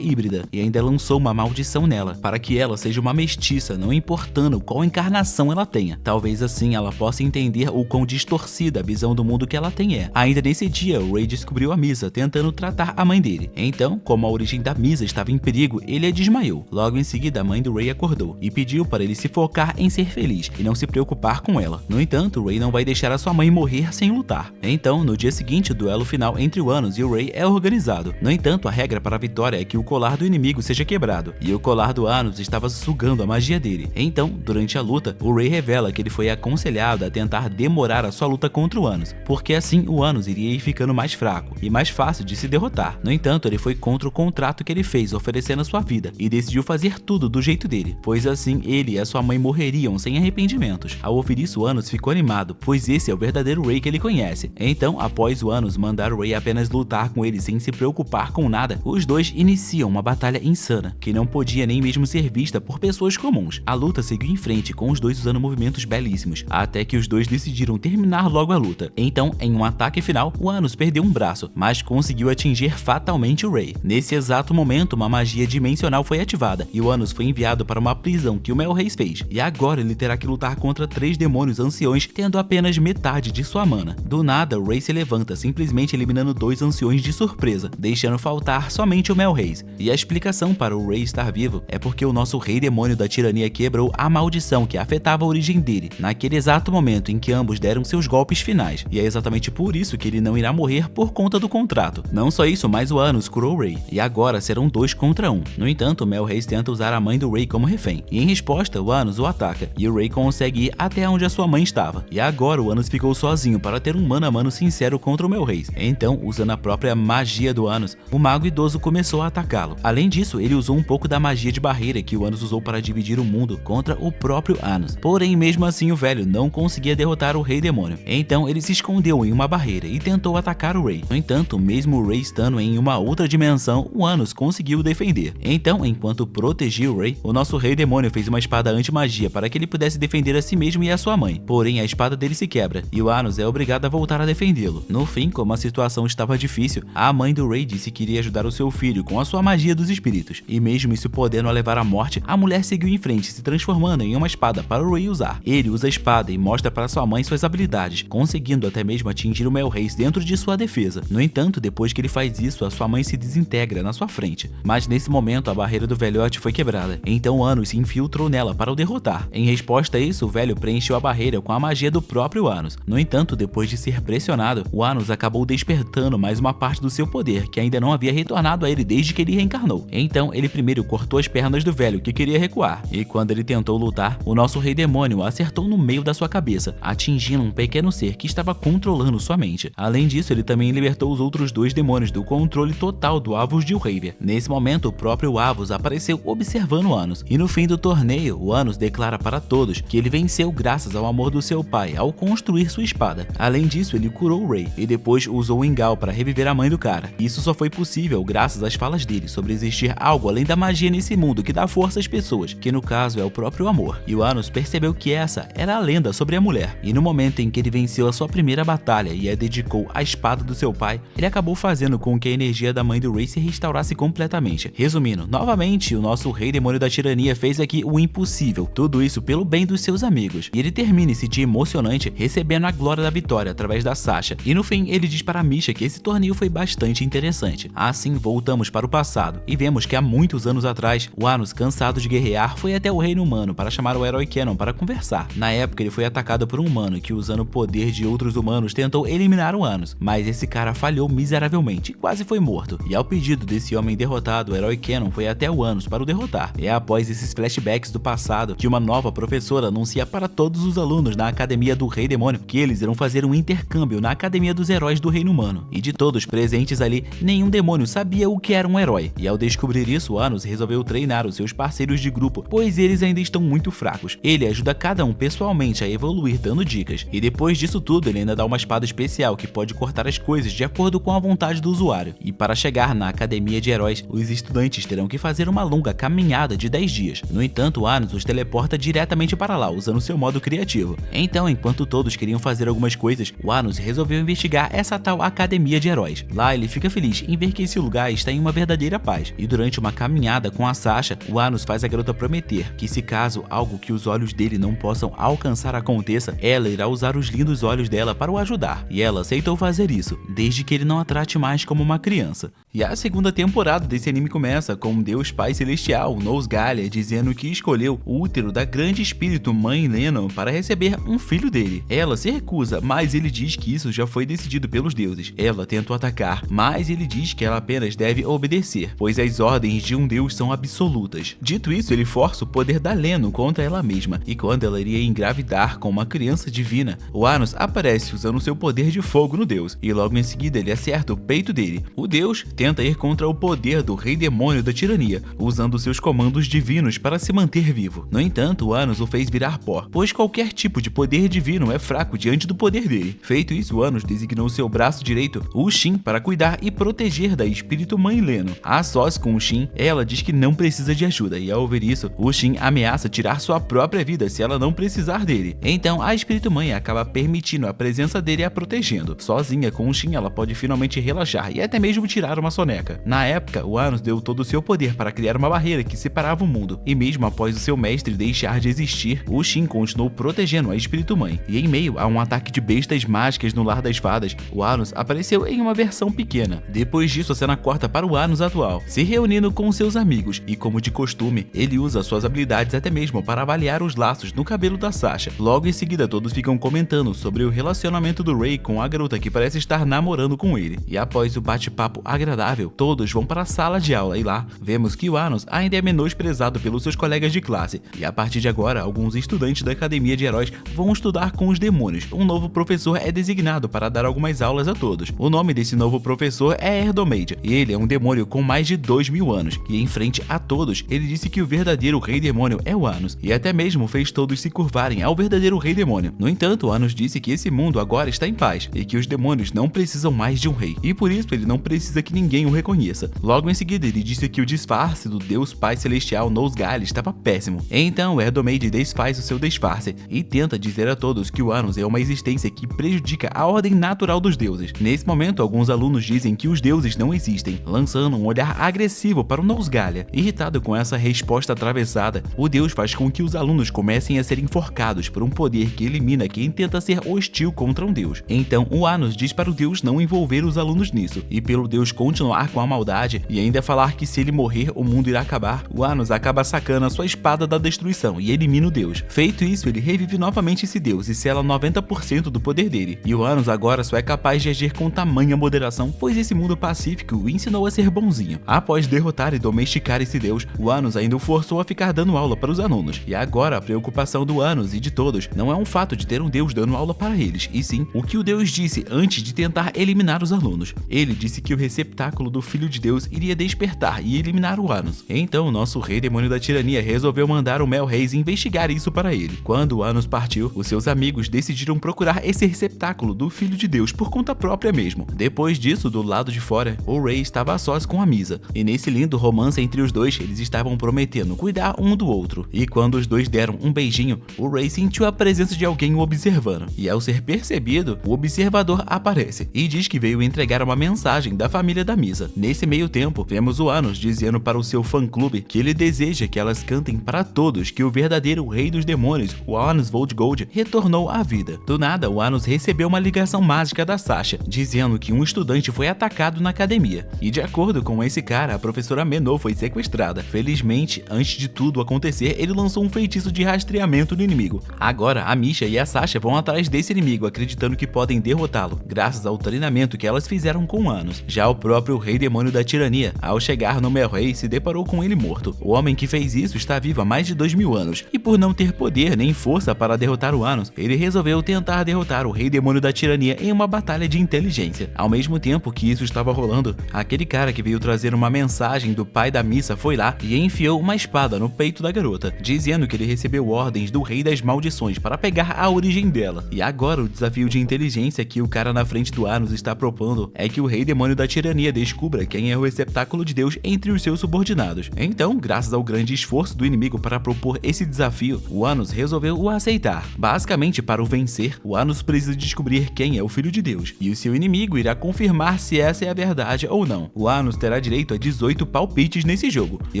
A: híbrida e ainda lançou uma maldição nela, para que ela seja uma mestiça, não importando qual encarnação ela tenha. Talvez assim ela possa entender o quão distorcida a visão do mundo que ela tem é. Ainda nesse dia, o Ray descobriu a Misa tentando tratar a mãe dele. Então, como a origem da Misa estava em perigo, ele a desmaiou. Logo em seguida, a mãe do Ray acordou e pediu para ele se focar em ser feliz e não se preocupar com ela. No entanto, o Ray não vai deixar a sua mãe morrer sem lutar. Então, no dia seguinte, o duelo final entre o Anos e o Ray é organizado. No entanto, a regra para a vitória é que o colar do inimigo seja quebrado, e o colar do Anos estava sugando a magia dele. Então, durante a luta, o Ray revela que ele foi aconselhado a tentar demorar a sua luta contra o Anos, porque assim o Anos iria ir ficando mais fraco e mais fácil de se derrotar. No entanto, ele foi contra o contrato que ele fez, oferecendo a sua vida, e decidiu fazer tudo do jeito dele, pois assim ele e a sua mãe morreriam sem arrependimentos. Ao ouvir isso, o Anos ficou animado, pois esse é o verdadeiro Ray que ele conhece. Então, após o Anos mandar o Ray apenas lutar com ele sem se preocupar com nada, os dois iniciam uma batalha insana, que não podia nem mesmo ser vista por pessoas comuns. A luta seguiu em frente, com os dois usando movimentos belíssimos, até que os dois decidiram terminar logo a luta. Então, em um ataque final, o Anos perdeu um braço, mas conseguiu atingir fatalmente o Ray. Nesse exato momento, uma magia dimensional foi ativada, e o Anos foi enviado para uma prisão que o Melrez fez, e agora ele terá que lutar contra 3 demônios anciões, tendo apenas metade de sua mana. Do nada, o Ray se levanta, simplesmente eliminando 2 anciões de surpresa, deixando faltar somente o Melrez. E a explicação para o Ray estar vivo é porque o nosso rei demônio da tirania quebrou a maldição que afetava a origem dele, naquele exato momento em que ambos deram seus golpes finais, e é exatamente por isso que ele não irá morrer por conta do contrato. Não só isso, mas o Anos curou o Ray, e agora serão 2 contra 1. No entanto, o Melrez tenta usar a mãe do Ray como refém, e em resposta, o Anos o ataca, e o Ray consegue ir até onde a sua mãe estava. E agora o Anos ficou sozinho para ter um mano a mano sincero contra o Melrez. Então, usando a própria magia do Anos, o mago idoso começou a atacá-lo. Além disso, ele usou um pouco da magia de barreira que o Anos usou para dividir o mundo contra o próprio Anos. Porém, mesmo assim, o velho não conseguia derrotar o rei demônio. Então, ele se escondeu em uma barreira e tentou atacar o Ray. No entanto, mesmo o Ray estando em uma outra dimensão, o Anos conseguiu defender. Então, enquanto protegia o Ray, o nosso rei demônio fez uma espada anti-magia para que ele pudesse defender a si mesmo e a sua mãe. Porém, a espada dele se quebra, e o Anos é obrigado a voltar a defendê-lo. No fim, como a situação estava difícil, a mãe do Ray disse que iria ajudar o seu filho com a sua magia dos espíritos, e mesmo isso podendo a levar à morte, a mulher seguiu em frente, se transformando em uma espada para o Ray usar. Ele usa a espada e mostra para sua mãe suas habilidades, conseguindo até mesmo atingir o Melrez dentro de sua defesa. No entanto, depois que ele faz isso, a sua mãe se desintegra na sua frente. Mas nesse momento, a barreira do velhote foi quebrada, então o Anos se infiltrou nela para o derrotar. Em resposta a isso, o velho preencheu a barreira com a magia do próprio Anos. No entanto, depois de ser pressionado, o Anos acabou despertando mais uma parte do seu poder, que ainda não havia retornado a ele desde que ele reencarnou. Então, ele primeiro cortou as pernas do velho, que queria recuar, e quando ele tentou lutar, o nosso rei demônio acertou no meio da sua cabeça, atingindo um pequeno ser que estava controlando sua mente. Além disso, ele também libertou os outros 2 demônios do controle total do Avos de Elravia. Nesse momento, o próprio Avos apareceu observando o Anos, e no fim do torneio, o Anos declara para todos que ele venceu graças ao amor do seu pai ao construir sua espada. Além disso, ele curou o Ray, e depois usou o Ingao para reviver a mãe do cara. Isso só foi possível graças às falas dele sobre existir algo além da magia nesse mundo que dá força às pessoas, que no caso é o próprio amor. E o Anos percebeu que essa era a lenda sobre a mulher, e no momento em que ele venceu a sua primeira batalha e a dedicou à espada do seu pai, ele acabou fazendo com que a energia da mãe do Ray se restaurasse completamente. Resumindo, novamente, o nosso rei demônio da tirania fez aqui o impossível, tudo isso pelo bem dos seus amigos, e ele termina esse dia emocionante recebendo a glória da vitória através da Sasha, e no fim ele diz para Misha que esse torneio foi bastante interessante. Assim, voltamos para o passado e vemos que há muitos anos atrás, o Anos, cansado de guerrear, foi até o reino humano para chamar o herói Canon para conversar. Na época, ele foi atacado por um humano que, usando o poder de outros humanos, tentou eliminar o Anos, mas esse cara falhou miseravelmente e quase foi morto. E ao pedido desse homem derrotado, o herói Canon foi até o Anos para o derrotar. É após esses flashbacks do passado que uma nova professora anuncia para todos os alunos na Academia do Rei Demônio que eles irão fazer um intercâmbio na Academia dos Heróis do Reino Humano. E de todos presentes ali, nenhum demônio sabia o que era um herói. E ao descobrir isso, o Anos resolveu treinar os seus parceiros de grupo, pois eles ainda estão muito fracos. Ele ajuda cada um pessoalmente a evoluir dando dicas. E depois disso tudo, ele ainda dá uma espada especial que pode cortar as coisas de acordo com a vontade do usuário. E para chegar na Academia de Heróis, os estudantes terão que fazer uma longa caminhada de 10 dias. No entanto, o Anos os teleporta diretamente para lá, usando seu modo criativo. Então, enquanto todos queriam fazer algumas coisas, o Anos resolveu investigar essa tal academia de heróis. Lá ele fica feliz em ver que esse lugar está em uma verdadeira paz. E durante uma caminhada com a Sasha, o Anos faz a garota prometer que se caso algo que os olhos dele não possam alcançar aconteça, ela irá usar os lindos olhos dela para o ajudar. E ela aceitou fazer isso, desde que ele não a trate mais como uma criança. E a segunda temporada desse anime começa com um Deus Pai Celestial, Nosgalia, dizendo que escolheu o útero da grande espírito Mãe Lennon para receber um filho dele. Ela se recusa, mas ele diz que isso já foi decidido pelos deuses. Ela tenta o atacar, mas ele diz que ela apenas deve obedecer, pois as ordens de um deus são absolutas. Dito isso, ele força o poder da Lennon contra ela mesma, e quando ela iria engravidar com uma criança divina, o Anos aparece usando seu poder de fogo no deus, e logo em seguida ele acerta o peito dele. O deus tenta ir contra o poder do rei demônio da tirania, usando seus comandos divinos para se manter vivo. No entanto, o Anos o fez virar pó, pois qualquer tipo de poder divino é fraco diante do poder dele. Feito isso, o Anos designou seu braço direito, o Shin, para cuidar e proteger da espírito Mãe Lennon. A sós com o Shin, ela diz que não precisa de ajuda, e ao ouvir isso, o Shin ameaça tirar sua própria vida se ela não precisar dele. Então, a espírito Mãe acaba permitindo a presença dele e a protegendo. Sozinha com o Shin, ela pode finalmente relaxar e até mesmo tirar uma soneca. Na época, o Anos deu todo o seu poder para criar uma barreira que separava o mundo, e mesmo após o seu mestre deixar de existir, o Shin continuou protegendo a espírito Mãe. E em meio a um ataque de bestas mágicas no Lar das Fadas, o Anos apareceu em uma versão pequena. Depois disso, a cena corta para o Anos atual, se reunindo com seus amigos, e como de costume, ele usa suas habilidades até mesmo para avaliar os laços no cabelo da Sasha. Logo em seguida, todos ficam comentando sobre o relacionamento do Ray com a garota que parece estar namorando com ele. E após o bate-papo agradável, todos vão para a sala de aula, e lá vemos que o Anos ainda é menosprezado pelos seus colegas de classe. E a partir de agora, alguns estudantes da Academia de Heróis vão estudar com os demônios. Um novo professor é designado para dar algumas aulas a todos. O nome desse novo professor é Erdomeide, e ele é um demônio com mais de 2000 anos. E em frente a todos, ele disse que o verdadeiro rei demônio é o Anos, e até mesmo fez todos se curvarem ao verdadeiro rei demônio. No entanto, o Anos disse que esse mundo agora está em paz, e que os demônios não precisam mais de um rei, e por isso ele não precisa que ninguém o reconheça. Logo em seguida, ele disse que o disfarce do Deus Pai Celestial Nosgalia estava péssimo. Então, Erdomeide desfaz o seu disfarce e tenta dizer a todos que o Anos é uma existência que prejudica a ordem natural dos deuses. Nesse momento, alguns alunos dizem que os deuses não existem, lançando um olhar agressivo para o Nosgalia. Irritado com essa resposta atravessada, o deus faz com que os alunos comecem a ser enforcados por um poder que elimina quem tenta ser hostil contra um deus. Então, o Anos diz para o deus não envolver os alunos nisso, e pelo deus continuar com a maldade e ainda falar que se ele morrer, o mundo irá acabar, o Anos acaba sacando a sua espada da destruição e elimina o deus. Feito isso, ele revive novamente esse deus e sela 90% do poder dele. E o Anos agora só é capaz de agir com tamanha moderação, pois esse mundo pacífico o ensinou a ser bonzinho. Após derrotar e domesticar esse deus, o Anos ainda o forçou a ficar dando aula para os alunos. E agora a preocupação do Anos e de todos não é um fato de ter um deus dando aula para eles, e sim o que o deus disse antes de tentar eliminar os alunos. Ele disse que o receptáculo do Filho de Deus iria despertar e eliminar o Anos. Então o nosso rei demônio da tirania resolveu mandar o Mel Reis investigar isso para ele. Quando o Anos partiu, os seus amigos decidiram procurar esse receptáculo do Filho de Deus por conta própria mesmo. Depois disso, do lado de fora, o Ray estava a sós com a Misa, e nesse lindo romance entre os dois, eles estavam prometendo cuidar um do outro. E quando os dois deram um beijinho, o Ray sentiu a presença de alguém o observando, e ao ser percebido, o observador aparece e diz que veio entregar uma mensagem da família da Misa. Nesse meio tempo, vemos o Anos dizendo para o seu fã-clube que ele deseja que elas cantem para todos que o verdadeiro rei dos demônios, o Anos Voldgold, retornou à vida. Do nada, o Anos recebeu uma ligação mágica da Sasha, dizendo que um estudante foi atacado na academia. E de acordo com esse cara, a professora Menor foi sequestrada. Felizmente, antes de tudo acontecer, ele lançou um feitiço de rastreamento no inimigo. Agora, a Misha e a Sasha vão atrás desse inimigo, acreditando que podem derrotá-lo, graças ao treinamento que elas fizeram com Anos. Já o próprio rei demônio da tirania, ao chegar no Melrei, se deparou com ele morto. O homem que fez isso está vivo há mais de 2000 anos, e por não ter poder nem força para derrotar o Anos, ele resolveu tentar derrotar o rei demônio da tirania em uma batalha de inteligência. Ao mesmo tempo que isso estava rolando, aquele cara que veio trazer uma mensagem do pai da Missa foi foi lá e enfiou uma espada no peito da garota, dizendo que ele recebeu ordens do Rei das Maldições para pegar a origem dela. E agora o desafio de inteligência que o cara na frente do Anos está propondo é que o Rei Demônio da Tirania descubra quem é o receptáculo de Deus entre os seus subordinados. Então, graças ao grande esforço do inimigo para propor esse desafio, o Anos resolveu o aceitar. Basicamente, para o vencer, o Anos precisa descobrir quem é o Filho de Deus, e o seu inimigo irá confirmar se essa é a verdade ou não. O Anos terá direito a 18 palpites nesse jogo, e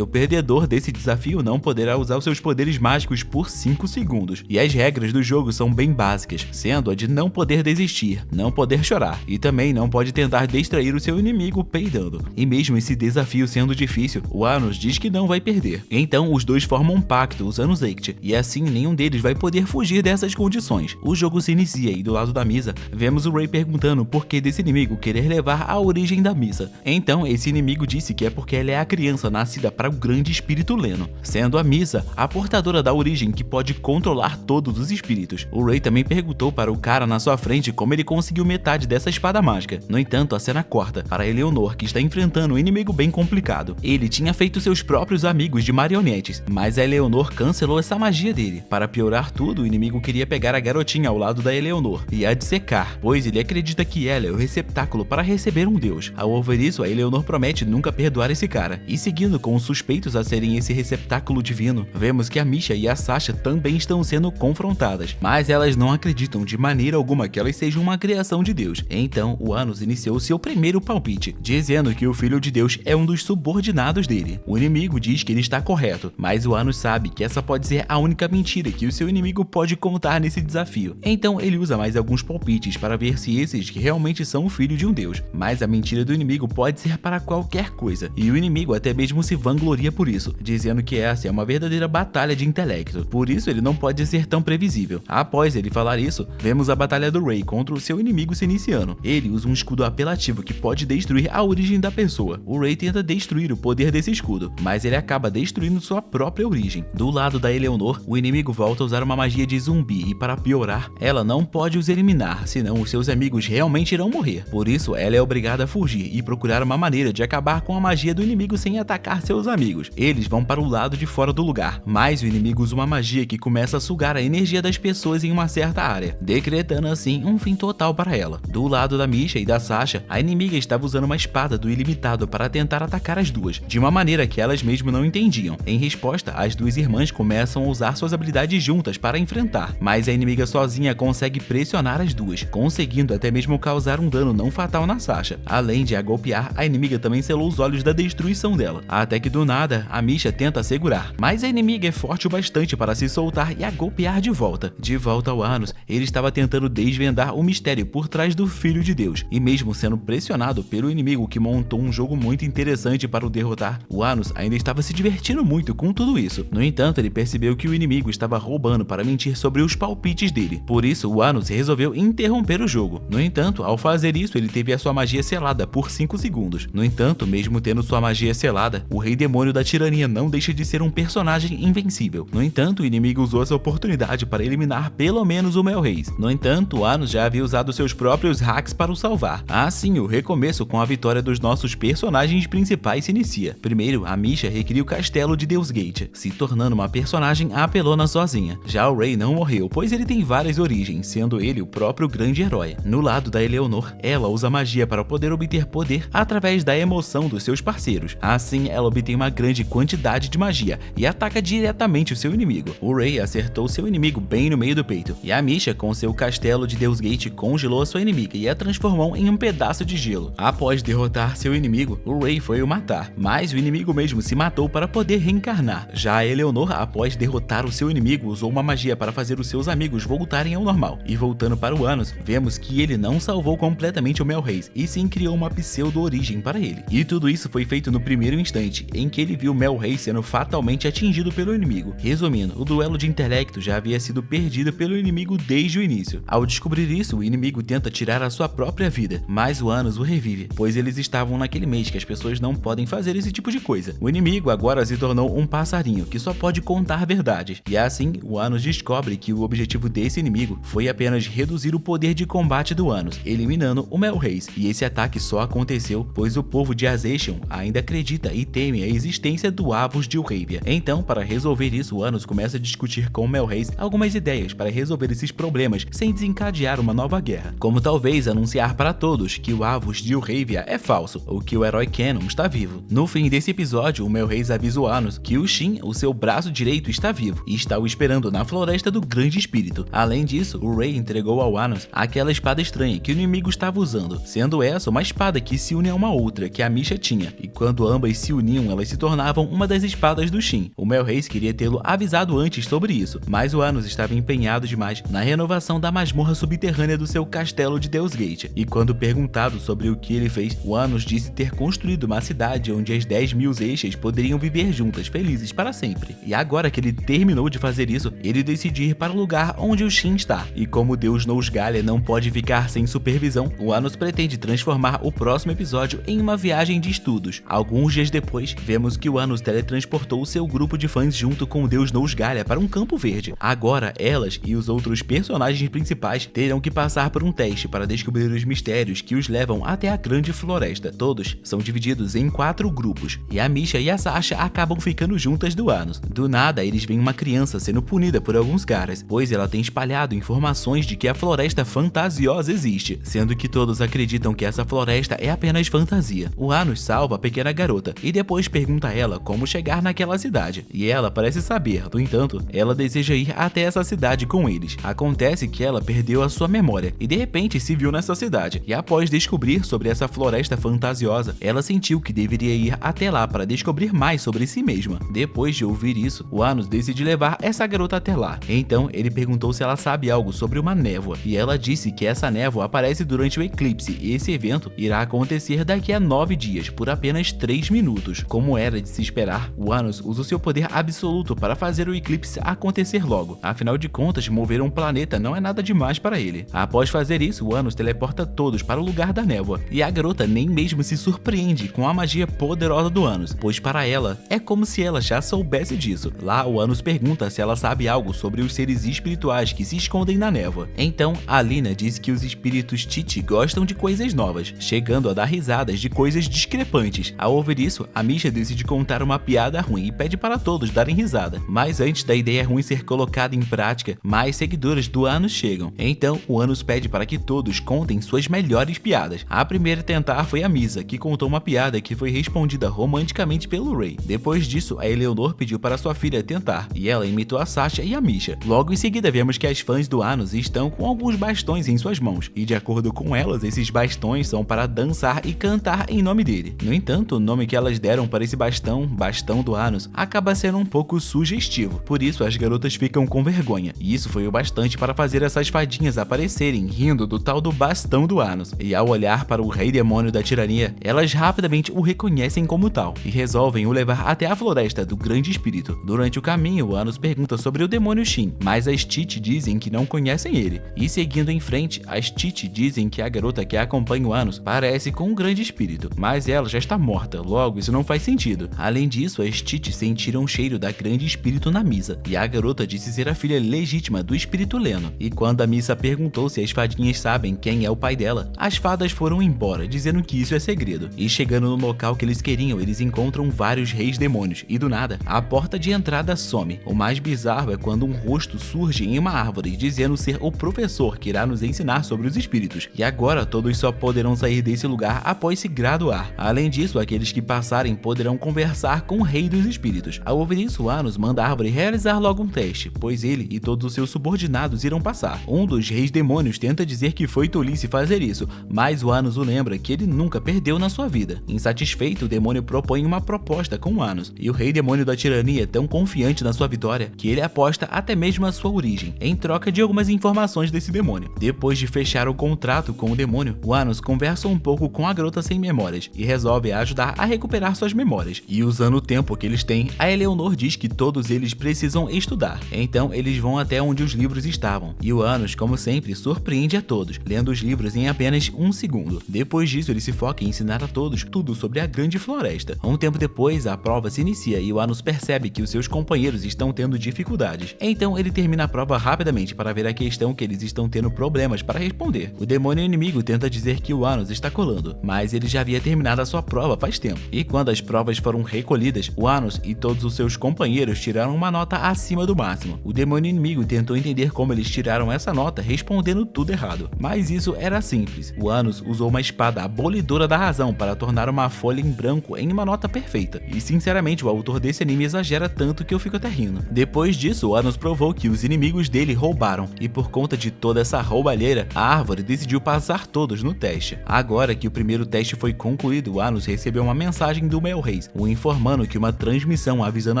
A: o perdedor desse desafio não poderá usar os seus poderes mágicos por 5 segundos. E as regras do jogo são bem básicas, sendo a de não poder desistir, não poder chorar, e também não pode tentar distrair o seu inimigo peidando. E mesmo esse desafio sendo difícil, o Anos diz que não vai perder. Então os dois formam um pacto usando os Act, e assim nenhum deles vai poder fugir dessas condições. O jogo se inicia e do lado da Misa, vemos o Ray perguntando por que desse inimigo querer levar a origem da Misa. Então esse inimigo disse que é porque ela é a criança nascida para o grande espírito Leno, sendo a Misa a portadora da origem que pode controlar todos os espíritos. O Ray também perguntou para o cara na sua frente como ele conseguiu metade dessa espada mágica. No entanto, a cena corta para Eleanor, que está enfrentando um inimigo bem complicado. Ele tinha feito seus próprios amigos de marionetes, mas a Eleanor cancelou essa magia dele. Para piorar tudo, o inimigo queria pegar a garotinha ao lado da Eleanor e a dissecar, pois ele acredita que ela é o receptáculo para receber um deus. Ao ouvir isso, a Eleanor promete nunca perdoar esse cara. E seguindo com os suspeitos a serem esse receptáculo divino, vemos que a Misha e a Sasha também estão sendo confrontadas, mas elas não acreditam de maneira alguma que elas sejam uma criação de Deus. Então, o Anos iniciou seu primeiro palpite, dizendo que o Filho de Deus é um dos subordinados dele. O inimigo diz que ele está correto, mas o Anos sabe que essa pode ser a única mentira que o seu inimigo pode contar nesse desafio. Então, ele usa mais alguns palpites para ver se esses realmente são o filho de um Deus. Mas a mentira do inimigo pode ser para qualquer coisa, e o inimigo até mesmo se vangloria por isso, dizendo que essa é uma verdadeira batalha de intelecto. Por isso, ele não pode ser tão previsível. Após ele falar isso, vemos a batalha do Ray contra o seu inimigo se iniciando. Ele usa um escudo apelativo que pode destruir a origem da pessoa. O Ray tenta destruir o poder desse escudo, mas ele acaba destruindo sua própria origem. Do lado da Eleanor, o inimigo volta a usar uma magia de zumbi e, para piorar, ela não pode os eliminar, senão os seus amigos realmente irão morrer. Por isso, ela é obrigada a fugir e procurar uma maneira de acabar com a magia do inimigo sem atacar seus amigos. Eles vão para o lado de fora do lugar, mas o inimigo usa uma magia que começa a sugar a energia das pessoas em uma certa área, decretando assim um fim total para ela. Do lado da Misha e da Sasha, a inimiga estava usando uma espada do ilimitado para tentar atacar as duas, de uma maneira que elas mesmo não entendiam. Em resposta, as duas irmãs começam a usar suas habilidades juntas para enfrentar, mas a inimiga sozinha consegue pressionar as duas, conseguindo até mesmo causar um dano não fatal na Sasha. Além de a golpear, a inimiga também selou os olhos da destruição dela, até que do nada, a Misha tenta segurar, mas a inimiga é forte o bastante para se soltar e a golpear de volta. De volta ao Anos, ele estava tentando desvendar o mistério por trás do Filho de Deus, e mesmo sendo pressionado pelo inimigo que montou um jogo muito interessante para o derrotar, o Anos ainda estava se divertindo muito com tudo isso. No entanto, ele percebeu que o inimigo estava roubando para mentir sobre os palpites dele, por isso o Anos resolveu interromper o jogo. No entanto, ao fazer isso, ele teve a sua magia selada por 5 segundos. No entanto, mesmo tendo sua magia selada, o Rei Demônio da Tirania não deixa de ser um personagem invencível. No entanto, o inimigo usou essa oportunidade para eliminar pelo menos o Melreis. No entanto, o Anos já havia usado seus próprios hacks para o salvar. Assim, o recomeço com a vitória dos nossos personagens principais se inicia. Primeiro, a Misha recria o castelo de Deus Gate, se tornando uma personagem apelona sozinha. Já o Ray não morreu, pois ele tem várias origens, sendo ele o próprio grande herói. No lado da Eleanor, ela usa magia para poder obter poder através da emoção dos seus parceiros. Assim, ela obtém uma grande quantidade de magia e ataca diretamente o seu inimigo. O Ray acertou seu inimigo bem no meio do peito, e a Misha, com seu castelo de Deus Gate, congelou a sua inimiga e a transformou em um pedaço de gelo. Após derrotar seu inimigo, o Ray foi o matar, mas o inimigo mesmo se matou para poder reencarnar. Já a Eleanor, após derrotar o seu inimigo, usou uma magia para fazer os seus amigos voltarem ao normal. E voltando para o Anos, vemos que ele não salvou completamente o Melreis, e sim criou uma pseudo-origem para ele. E tudo isso foi feito no primeiro instante, em que ele viu Melreis sendo fatalmente atingido pelo inimigo. Resumindo, o duelo de intelecto já havia sido perdido pelo inimigo desde o início. Ao descobrir isso, o inimigo tenta tirar a sua própria vida, mas o Anos o revive, pois eles estavam naquele mês que as pessoas não podem fazer esse tipo de coisa. O inimigo agora se tornou um passarinho que só pode contar verdades, e assim o Anos descobre que o objetivo desse inimigo foi apenas reduzir o poder de combate do Anos, eliminando o Melreis, e esse ataque só aconteceu pois o povo de Azation ainda acredita e teme a existência do Avos de Elravia. Então, para resolver isso, Anos começa a discutir com Melreis algumas ideias para resolver esses problemas sem desencadear uma nova guerra, como talvez anunciar para todos que o Avos de Elravia é falso, ou que o herói Canon está vivo. No fim desse episódio, o Melreis avisa o Anos que o Shin, o seu braço direito, está vivo e está o esperando na floresta do Grande Espírito. Além disso, o Rei entregou ao Anos aquela espada estranha que o inimigo estava usando, sendo essa uma espada que se une a uma outra que a Misha tinha, e quando ambas se uniam, elas se tornavam uma das espadas do Shin. O Melreis queria tê-lo avisado antes sobre isso, mas o Anos estava empenhado demais na renovação da masmorra subterrânea do seu castelo de Deus Gate, e quando perguntado sobre o que ele fez, o Anos disse ter construído uma cidade onde as 10.000 Eixas poderiam viver juntas, felizes para sempre. E agora que ele terminou de fazer isso, ele decidiu ir para o lugar onde o Shin está, e como Deus Nosgalia não pode ficar sem supervisão, o Anos pretende transformar o próximo episódio em uma viagem de estudos. Alguns dias depois, vemos que o Anos teletransportou seu grupo de fãs junto com o Deus Nosgalia para um campo verde. Agora, elas e os outros personagens principais terão que passar por um teste para descobrir os mistérios que os levam até a Grande Floresta. Todos são divididos em 4 grupos, e a Misha e a Sasha acabam ficando juntas do Anos. Do nada, eles veem uma criança sendo punida por alguns caras, pois ela tem espalhado informações de que a Floresta Fantasiosa existe, sendo que todos acreditam que essa floresta é apenas fantasia. O Anos salva a pequena garota e depois pergunta a ela como chegar naquela cidade, e ela parece saber. No entanto, ela deseja ir até essa cidade com eles. Acontece que ela perdeu a sua memória e de repente se viu nessa cidade, e após descobrir sobre essa floresta fantasiosa, ela sentiu que deveria ir até lá para descobrir mais sobre si mesma. Depois de ouvir isso, o Anos decide levar essa garota até lá. Então ele perguntou se ela sabe algo sobre uma névoa, e ela disse que essa névoa aparece durante o eclipse, e esse evento irá acontecer daqui a 9 dias, por apenas 3 minutos. Como era de se esperar, o Anos usa o seu poder absoluto para fazer o eclipse acontecer logo. Afinal de contas, mover um planeta não é nada demais para ele. Após fazer isso, o Anos teleporta todos para o lugar da névoa, e a garota nem mesmo se surpreende com a magia poderosa do Anos, pois para ela é como se ela já soubesse disso. Lá, o Anos pergunta se ela sabe algo sobre os seres espirituais que se escondem na névoa. Então, a Lina diz que os espíritos Titi gostam de coisas novas, chegando a dar risadas de coisas discrepantes. Ao ouvir isso, a Misha decide contar uma piada ruim e pede para todos darem risada. Mas antes da ideia ruim ser colocada em prática, mais seguidores do Anos chegam. Então, o Anos pede para que todos contem suas melhores piadas. A primeira a tentar foi a Misa, que contou uma piada que foi respondida romanticamente pelo Ray. Depois disso, a Eleanor pediu para sua filha tentar, e ela imitou a Sasha e a Misha. Logo em seguida, vemos que as fãs do Anos estão com alguns bastões em suas mãos, e de acordo com elas, esses bastões são para dançar e cantar em nome dele. No entanto, o nome que elas deram para esse bastão, Bastão do Anos, acaba sendo um pouco sugestivo. Por isso, as garotas ficam com vergonha, e isso foi o bastante para fazer essas fadinhas aparecerem rindo do tal do Bastão do Anos. E ao olhar para o Rei Demônio da Tirania, elas rapidamente o reconhecem como tal, e resolvem o levar até a floresta do Grande Espírito. Durante o caminho, o Anos pergunta sobre o demônio Shin, mas as Titi dizem que não conhecem ele. E seguindo em frente, as Titi dizem que a garota que acompanha o Anos parece com um Grande Espírito, mas ela já está morta, logo isso não faz sentido. Além disso, as Titi sentiram o cheiro da Grande Espírito na Misa, e a garota disse ser a filha legítima do Espírito Leno. E quando a Misa perguntou se as fadinhas sabem quem é o pai dela, as fadas foram embora, dizendo que isso é segredo. E chegando no local que eles queriam, eles encontram vários reis demônios, e do nada, a porta de entrada some. O mais bizarro é quando um rosto surge em uma árvore, dizendo ser o professor que irá nos ensinar sobre os espíritos. E agora todos só poderão sair desse lugar após se graduar. Além disso, aqueles que passarem poderão conversar com o rei dos espíritos. Ao ouvir isso, Anos manda a árvore realizar logo um teste, pois ele e todos os seus subordinados irão passar. Um dos reis demônios tenta dizer que foi tolice fazer isso, mas o Anos o lembra que ele nunca perdeu na sua vida. Insatisfeito, o demônio propõe uma proposta com o Anos, e o rei demônio da tirania é tão confiante na sua vitória que ele aposta até mesmo a sua origem, em troca de algumas informações desse demônio. Depois de fechar o contrato com o demônio, o Anos conversa um pouco com a garota sem memórias e resolve ajudar a recuperar suas memórias. E usando o tempo que eles têm, a Eleanor diz que todos eles precisam estudar. Então eles vão até onde os livros estavam, e o Anos, como sempre, surpreende a todos, lendo os livros em apenas 1 segundo. Depois disso, ele se foca em ensinar a todos tudo sobre a Grande Floresta. Um tempo depois, a prova se inicia e o Anos percebe que os seus companheiros estão tendo dificuldades. Então ele termina a prova rapidamente para ver a questão que eles estão tendo problemas para responder. O demônio inimigo tenta dizer que o Anos está colando, mas ele já havia terminado a sua prova faz tempo. E quando as provas foram recolhidas, o Anos e todos os seus companheiros tiraram uma nota acima do máximo. O demônio inimigo tentou entender como eles tiraram essa nota, respondendo tudo errado. Mas isso era simples. O Anos usou uma espada abolidora da razão para tornar uma folha em branco em uma nota perfeita. E sinceramente, o autor desse anime exagera tanto que eu fico até rindo. Depois disso, o Anos provou que os inimigos dele roubaram, e por conta de toda essa roubalheira, a árvore decidiu passar todos no teste. Agora que o primeiro teste foi concluído, o Anos recebeu uma mensagem do Melreis, o informando que uma transmissão avisando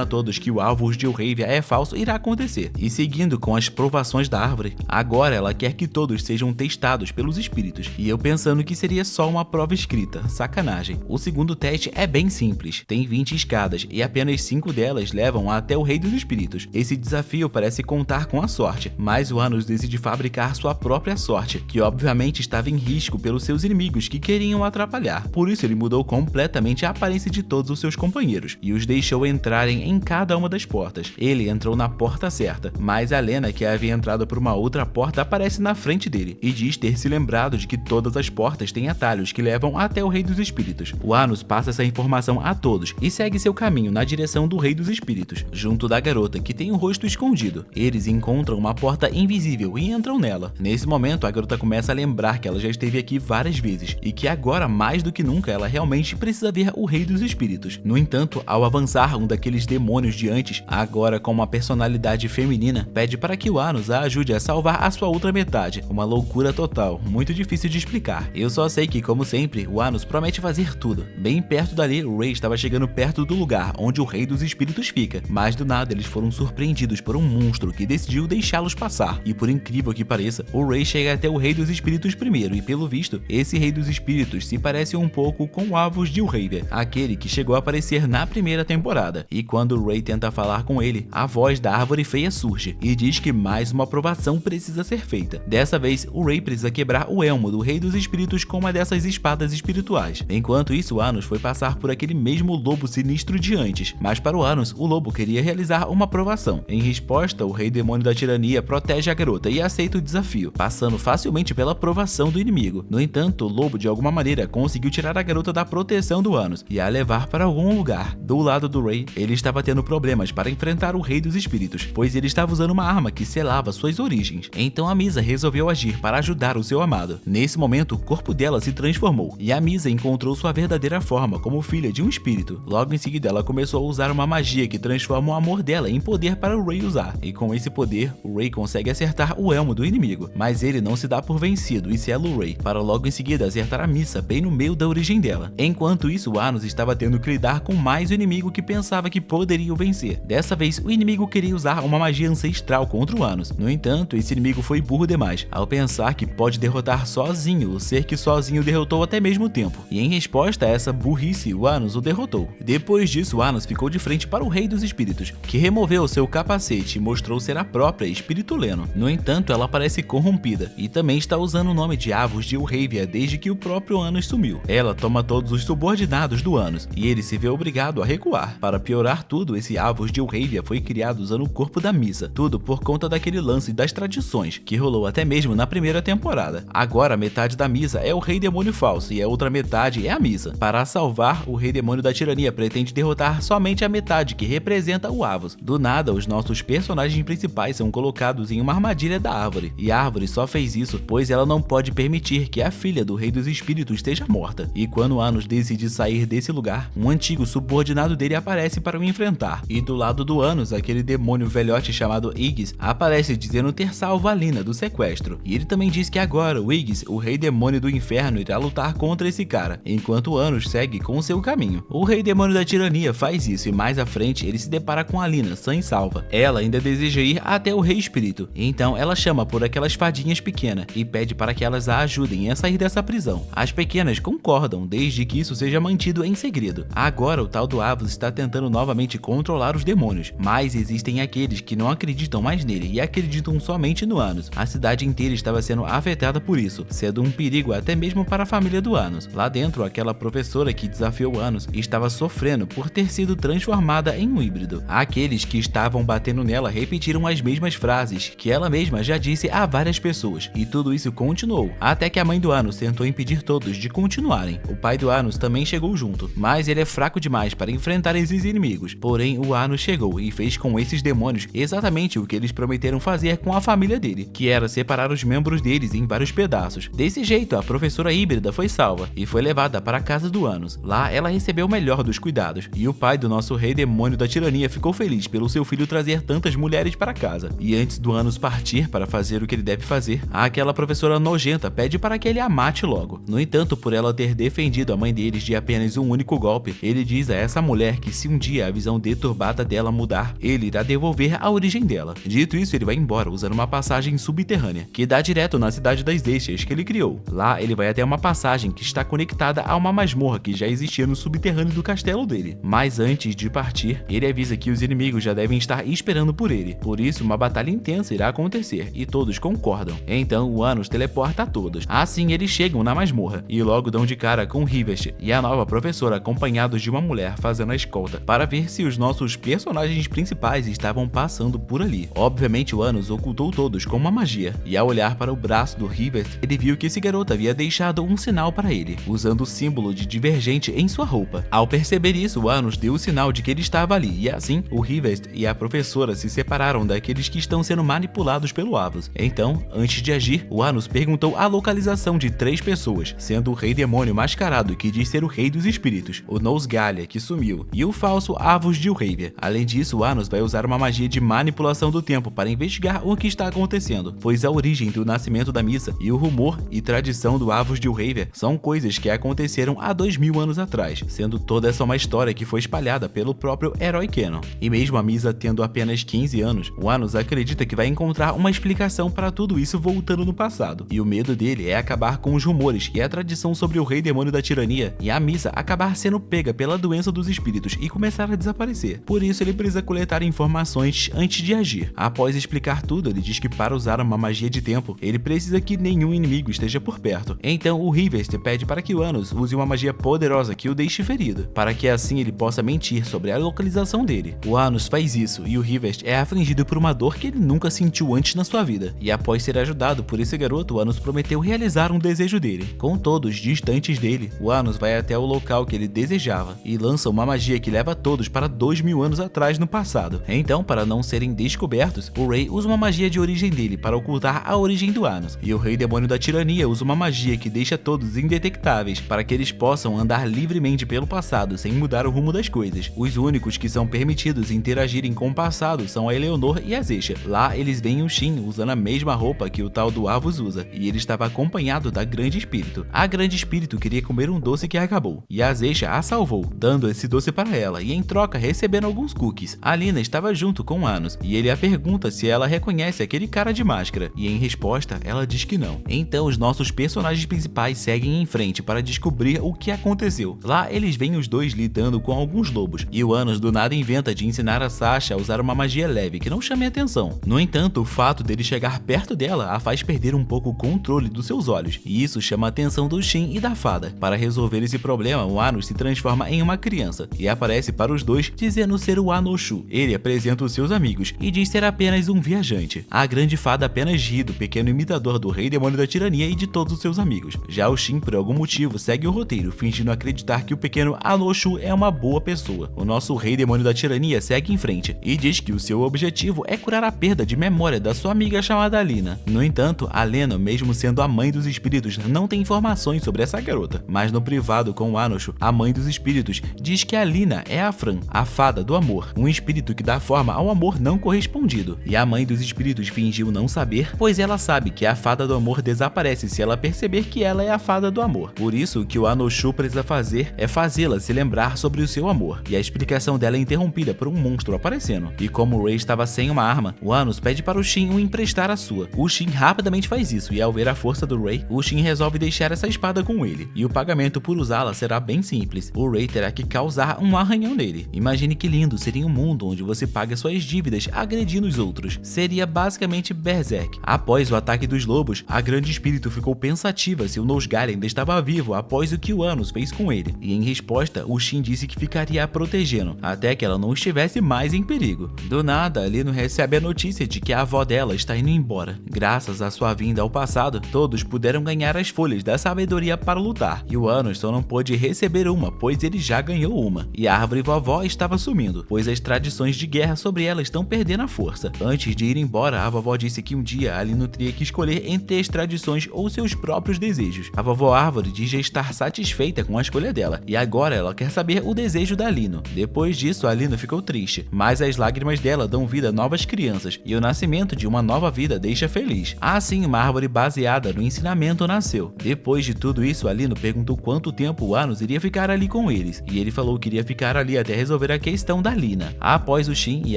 A: a todos que o alvo de Elravia é falso irá acontecer. E seguindo com as provações da árvore, agora ela quer que todos sejam testados pelos espíritos. E eu pensando que seria só uma prova escrita, sacanagem. O segundo teste é bem simples, tem 20 escadas e apenas 5 delas levam até o Rei dos Espíritos. Esse desafio parece contar com a sorte, mas o Anos decide fabricar sua própria sorte, que obviamente estava em risco pelos seus inimigos que queriam atrapalhar. Por isso ele mudou completamente a aparência de todos os seus companheiros e os deixou entrarem em cada uma das portas. Ele entrou na porta certa, mas a Lena, que havia entrado por uma outra porta, aparece na frente dele e diz ter se lembrado de que todas as portas têm atalhos que levam até o Rei dos Espíritos. O Anos passa essa informação a todos e segue seu caminho na direção do Rei dos Espíritos, junto da garota, que tem o rosto escondido. Eles encontram uma porta invisível e entram nela. Nesse momento, a garota começa a lembrar que ela já esteve aqui várias vezes e que agora, mais do que nunca, ela realmente precisa ver o Rei dos Espíritos. No entanto, ao avançar, um daqueles demônios de antes, agora com uma personalidade feminina, pede para que o Anos a ajude a salvar a sua outra metade. Uma loucura total, muito difícil de explicar. Eu só sei que, como sempre, o Anos promete fazer tudo. Bem perto dali, o Ray estava chegando perto do lugar onde o Rei dos Espíritos fica, mas do nada eles foram surpreendidos por um monstro que decidiu deixá-los passar. E por incrível que pareça, o Ray chega até o Rei dos Espíritos primeiro e, pelo visto, esse Rei dos Espíritos se parece um pouco com o Avos de Elravia, aquele que chegou a aparecer na primeira temporada. E quando o Ray tenta falar com ele, a voz da Árvore Feia surge e diz que mais uma provação precisa ser feita. Dessa vez, o Ray precisa quebrar o elmo do Rei dos Espíritos com uma dessas espadas espirituais. Enquanto isso, o Anos foi passar por aquele mesmo lobo sinistro de antes, mas para o Anos, o lobo queria realizar uma provação. Em resposta, o Rei Demônio da Tirania protege a garota e aceita o desafio, passando facilmente pela provação do inimigo. No entanto, o lobo de alguma maneira conseguiu tirar a garota da proteção do Anos e a levar para algum lugar. Do lado do Ray, ele estava tendo problemas para enfrentar o Rei dos Espíritos, pois ele estava usando uma arma que selava suas origens. Então a Misa resolveu agir para ajudar o seu amado. Nesse momento, o corpo dela se transformou e a Misa encontrou sua verdadeira forma como filha de um espírito. Logo em seguida, ela começou a usar uma magia que transforma o amor dela em poder para o Ray usar. E com esse poder, o Ray consegue acertar o elmo do inimigo, mas ele não se dá por vencido e sela o Ray, para logo em seguida acertar a Misa bem no meio da origem dela. Enquanto isso, o Anos estava tendo que lidar com mais um inimigo que pensava que poderia o vencer. Dessa vez, o inimigo queria usar uma magia ancestral contra o Anos. No entanto, esse inimigo foi burro demais, ao pensar que pode derrotar sozinho o ser que sozinho derrotou até mesmo o tempo. E em resposta a essa burrice, o Anos o derrotou. Depois disso, o Anos ficou de frente para o Rei dos Espíritos, que removeu seu capacete e mostrou ser a própria Espírito Leno. No entanto, ela parece corrompida e também está usando o nome de Avos de Elravia desde que o próprio Anos sumiu. Ela toma todos os subordinados do Anos e ele se vê obrigado a recuar. Para piorar tudo, esse Avos de Elravia foi criado usando o corpo da Misa, tudo por conta daquele lance das tradições, que rolou até mesmo na primeira temporada. Agora, metade da Misa é o Rei Demônio Falso e a outra metade é a Misa. Para a salvar, o Rei Demônio da Tirania pretende derrotar somente a metade que representa o Avos. Do nada, os nossos personagens principais são colocados em uma armadilha da árvore, e a árvore só fez isso pois ela não pode permitir que a filha do Rei dos Espíritos esteja morta. E quando Anos decide sair desse lugar, um antigo subordinado dele aparece para o enfrentar. E do lado do Anos, aquele demônio velhote chamado Iggs aparece dizendo ter salvo a Lina do sequestro. E ele também diz que agora o Iggs, o Rei Demônio do Inferno, irá lutar contra esse cara, enquanto Anos segue com o seu caminho. O Rei Demônio da Tirania faz isso e mais à frente ele se depara com a Lina, sã e salva. Ela ainda deseja ir até o Rei Espírito, então ela chama por aquelas fadinhas pequenas e pede para que elas a ajudem a sair dessa prisão. As pequenas concordam, desde que isso seja mantido em segredo. Agora o tal do Avos está tentando novamente controlar os demônios, mas existem aqueles que não acreditam mais nele e acreditam somente no Anos. A cidade inteira estava sendo afetada por isso, sendo um perigo até mesmo para a família do Anos. Lá dentro, aquela professora que desafiou o Anos estava sofrendo por ter sido transformada em um híbrido. Aqueles que estavam batendo nela repetiram as mesmas frases que ela mesma já disse a várias pessoas, e tudo isso continuou, até que a mãe do Anos tentou impedir todos de continuarem. O pai do Anos também chegou junto, mas mas ele é fraco demais para enfrentar esses inimigos. Porém, o Anos chegou e fez com esses demônios exatamente o que eles prometeram fazer com a família dele, que era separar os membros deles em vários pedaços. Desse jeito, a professora híbrida foi salva e foi levada para a casa do Anos. Lá, ela recebeu o melhor dos cuidados, e o pai do nosso rei demônio da tirania ficou feliz pelo seu filho trazer tantas mulheres para casa. E antes do Anos partir para fazer o que ele deve fazer, aquela professora nojenta pede para que ele a mate logo. No entanto, por ela ter defendido a mãe deles de apenas um único golpe, ele diz a essa mulher que se um dia a visão deturbada dela mudar, ele irá devolver a origem dela. Dito isso, ele vai embora usando uma passagem subterrânea, que dá direto na cidade das Eixas que ele criou. Lá, ele vai até uma passagem que está conectada a uma masmorra que já existia no subterrâneo do castelo dele. Mas antes de partir, ele avisa que os inimigos já devem estar esperando por ele. Por isso, uma batalha intensa irá acontecer, e todos concordam. Então, o Anos teleporta a todos. Assim, eles chegam na masmorra, e logo dão de cara com Rivest e a nova professora acompanhados de uma mulher fazendo a escolta, para ver se os nossos personagens principais estavam passando por ali. Obviamente, o Anos ocultou todos com uma magia, e ao olhar para o braço do Rivest, ele viu que esse garoto havia deixado um sinal para ele, usando o símbolo de divergente em sua roupa. Ao perceber isso, o Anos deu o sinal de que ele estava ali, e assim, o Rivest e a professora se separaram daqueles que estão sendo manipulados pelo Avos. Então, antes de agir, o Anos perguntou a localização de 3 pessoas, sendo o rei demônio mascarado que diz ser o rei dos espíritos, o Nosgalia, que sumiu, e o falso Avos de Urravia. Além disso, o Anos vai usar uma magia de manipulação do tempo para investigar o que está acontecendo, pois a origem do nascimento da missa e o rumor e tradição do Avos de Urravia são coisas que aconteceram há 2000 anos atrás, sendo toda essa uma história que foi espalhada pelo próprio herói Canon. E mesmo a missa tendo apenas 15 anos, o Anos acredita que vai encontrar uma explicação para tudo isso voltando no passado, e o medo dele é acabar com os rumores e a tradição sobre o rei demônio da tirania, e a missa acabar sendo pega pela doença dos espíritos e começar a desaparecer. Por isso ele precisa coletar informações antes de agir. Após explicar tudo, ele diz que para usar uma magia de tempo, ele precisa que nenhum inimigo esteja por perto. Então o Rivest pede para que o Anos use uma magia poderosa que o deixe ferido, para que assim ele possa mentir sobre a localização dele. O Anos faz isso e o Rivest é afligido por uma dor que ele nunca sentiu antes na sua vida. E após ser ajudado por esse garoto, o Anos prometeu realizar um desejo dele. Com todos distantes dele, o Anos vai até o local que ele desejava e lança uma magia que leva todos para 2000 anos atrás no passado. Então, para não serem descobertos, o Rei usa uma magia de origem dele para ocultar a origem do Anos, e o Rei Demônio da Tirania usa uma magia que deixa todos indetectáveis para que eles possam andar livremente pelo passado sem mudar o rumo das coisas. Os únicos que são permitidos interagirem com o passado são a Eleonor e a Zeisha. Lá eles veem o Shin usando a mesma roupa que o tal do Avos usa, e ele estava acompanhado da Grande Espírito. A Grande Espírito queria comer um doce que acabou, e a Zeisha a salvou, dando esse doce para ela, e em troca recebendo alguns cookies. A Lina estava junto com Anos, e ele a pergunta se ela reconhece aquele cara de máscara, e em resposta, ela diz que não. Então os nossos personagens principais seguem em frente para descobrir o que aconteceu. Lá eles veem os dois lidando com alguns lobos, e o Anos do nada inventa de ensinar a Sasha a usar uma magia leve que não chame atenção. No entanto, o fato dele chegar perto dela a faz perder um pouco o controle dos seus olhos, e isso chama a atenção do Shin e da fada. Para resolver esse problema, o Anos se transforma em uma criança e aparece para os dois dizendo ser o Anoshu. Ele apresenta os seus amigos e diz ser apenas um viajante. A grande fada apenas ri do pequeno imitador do Rei Demônio da Tirania e de todos os seus amigos. Já o Shin, por algum motivo, segue o roteiro, fingindo acreditar que o pequeno Anoshu é uma boa pessoa. O nosso Rei Demônio da Tirania segue em frente e diz que o seu objetivo é curar a perda de memória da sua amiga chamada Lina. No entanto, a Lena, mesmo sendo a mãe dos espíritos, não tem informações sobre essa garota. Mas no privado com o Anoshu, a mãe dos espíritos diz que a Lina é a Fran, a fada do amor, um espírito que dá forma ao amor não correspondido. E a mãe dos espíritos fingiu não saber, pois ela sabe que a fada do amor desaparece se ela perceber que ela é a fada do amor. Por isso, o que o Anoshu precisa fazer é fazê-la se lembrar sobre o seu amor. E a explicação dela é interrompida por um monstro aparecendo. E como o Rei estava sem uma arma, o Anos pede para o Shin o emprestar a sua. O Shin rapidamente faz isso, e ao ver a força do Rei, o Shin resolve deixar essa espada com ele. E o pagamento por usá-la será bem simples. O Rei terá que causar um arranhão nele. Imagine que lindo seria um mundo onde você paga suas dívidas agredindo os outros. Seria basicamente Berserk. Após o ataque dos lobos, a Grande Espírito ficou pensativa se o Nosgalia ainda estava vivo após o que o Anos fez com ele. E em resposta, o Shin disse que ficaria a protegendo, até que ela não estivesse mais em perigo. Do nada, Lino recebe a notícia de que a avó dela está indo embora. Graças à sua vinda ao passado, todos puderam ganhar as folhas da sabedoria para lutar, e o Anos só não pôde receber uma nenhuma, pois ele já ganhou uma. E a árvore vovó estava sumindo, pois as tradições de guerra sobre ela estão perdendo a força. Antes de ir embora, a vovó disse que um dia a Lino teria que escolher entre as tradições ou seus próprios desejos. A vovó árvore diz já estar satisfeita com a escolha dela, e agora ela quer saber o desejo da Lino. Depois disso, a Lino ficou triste, mas as lágrimas dela dão vida a novas crianças, e o nascimento de uma nova vida deixa feliz. Assim, uma árvore baseada no ensinamento nasceu. Depois de tudo isso, a Lino perguntou quanto tempo o Anos iria ficar ali com eles, e ele falou que iria ficar ali até resolver a questão da Lina. Após o Shin e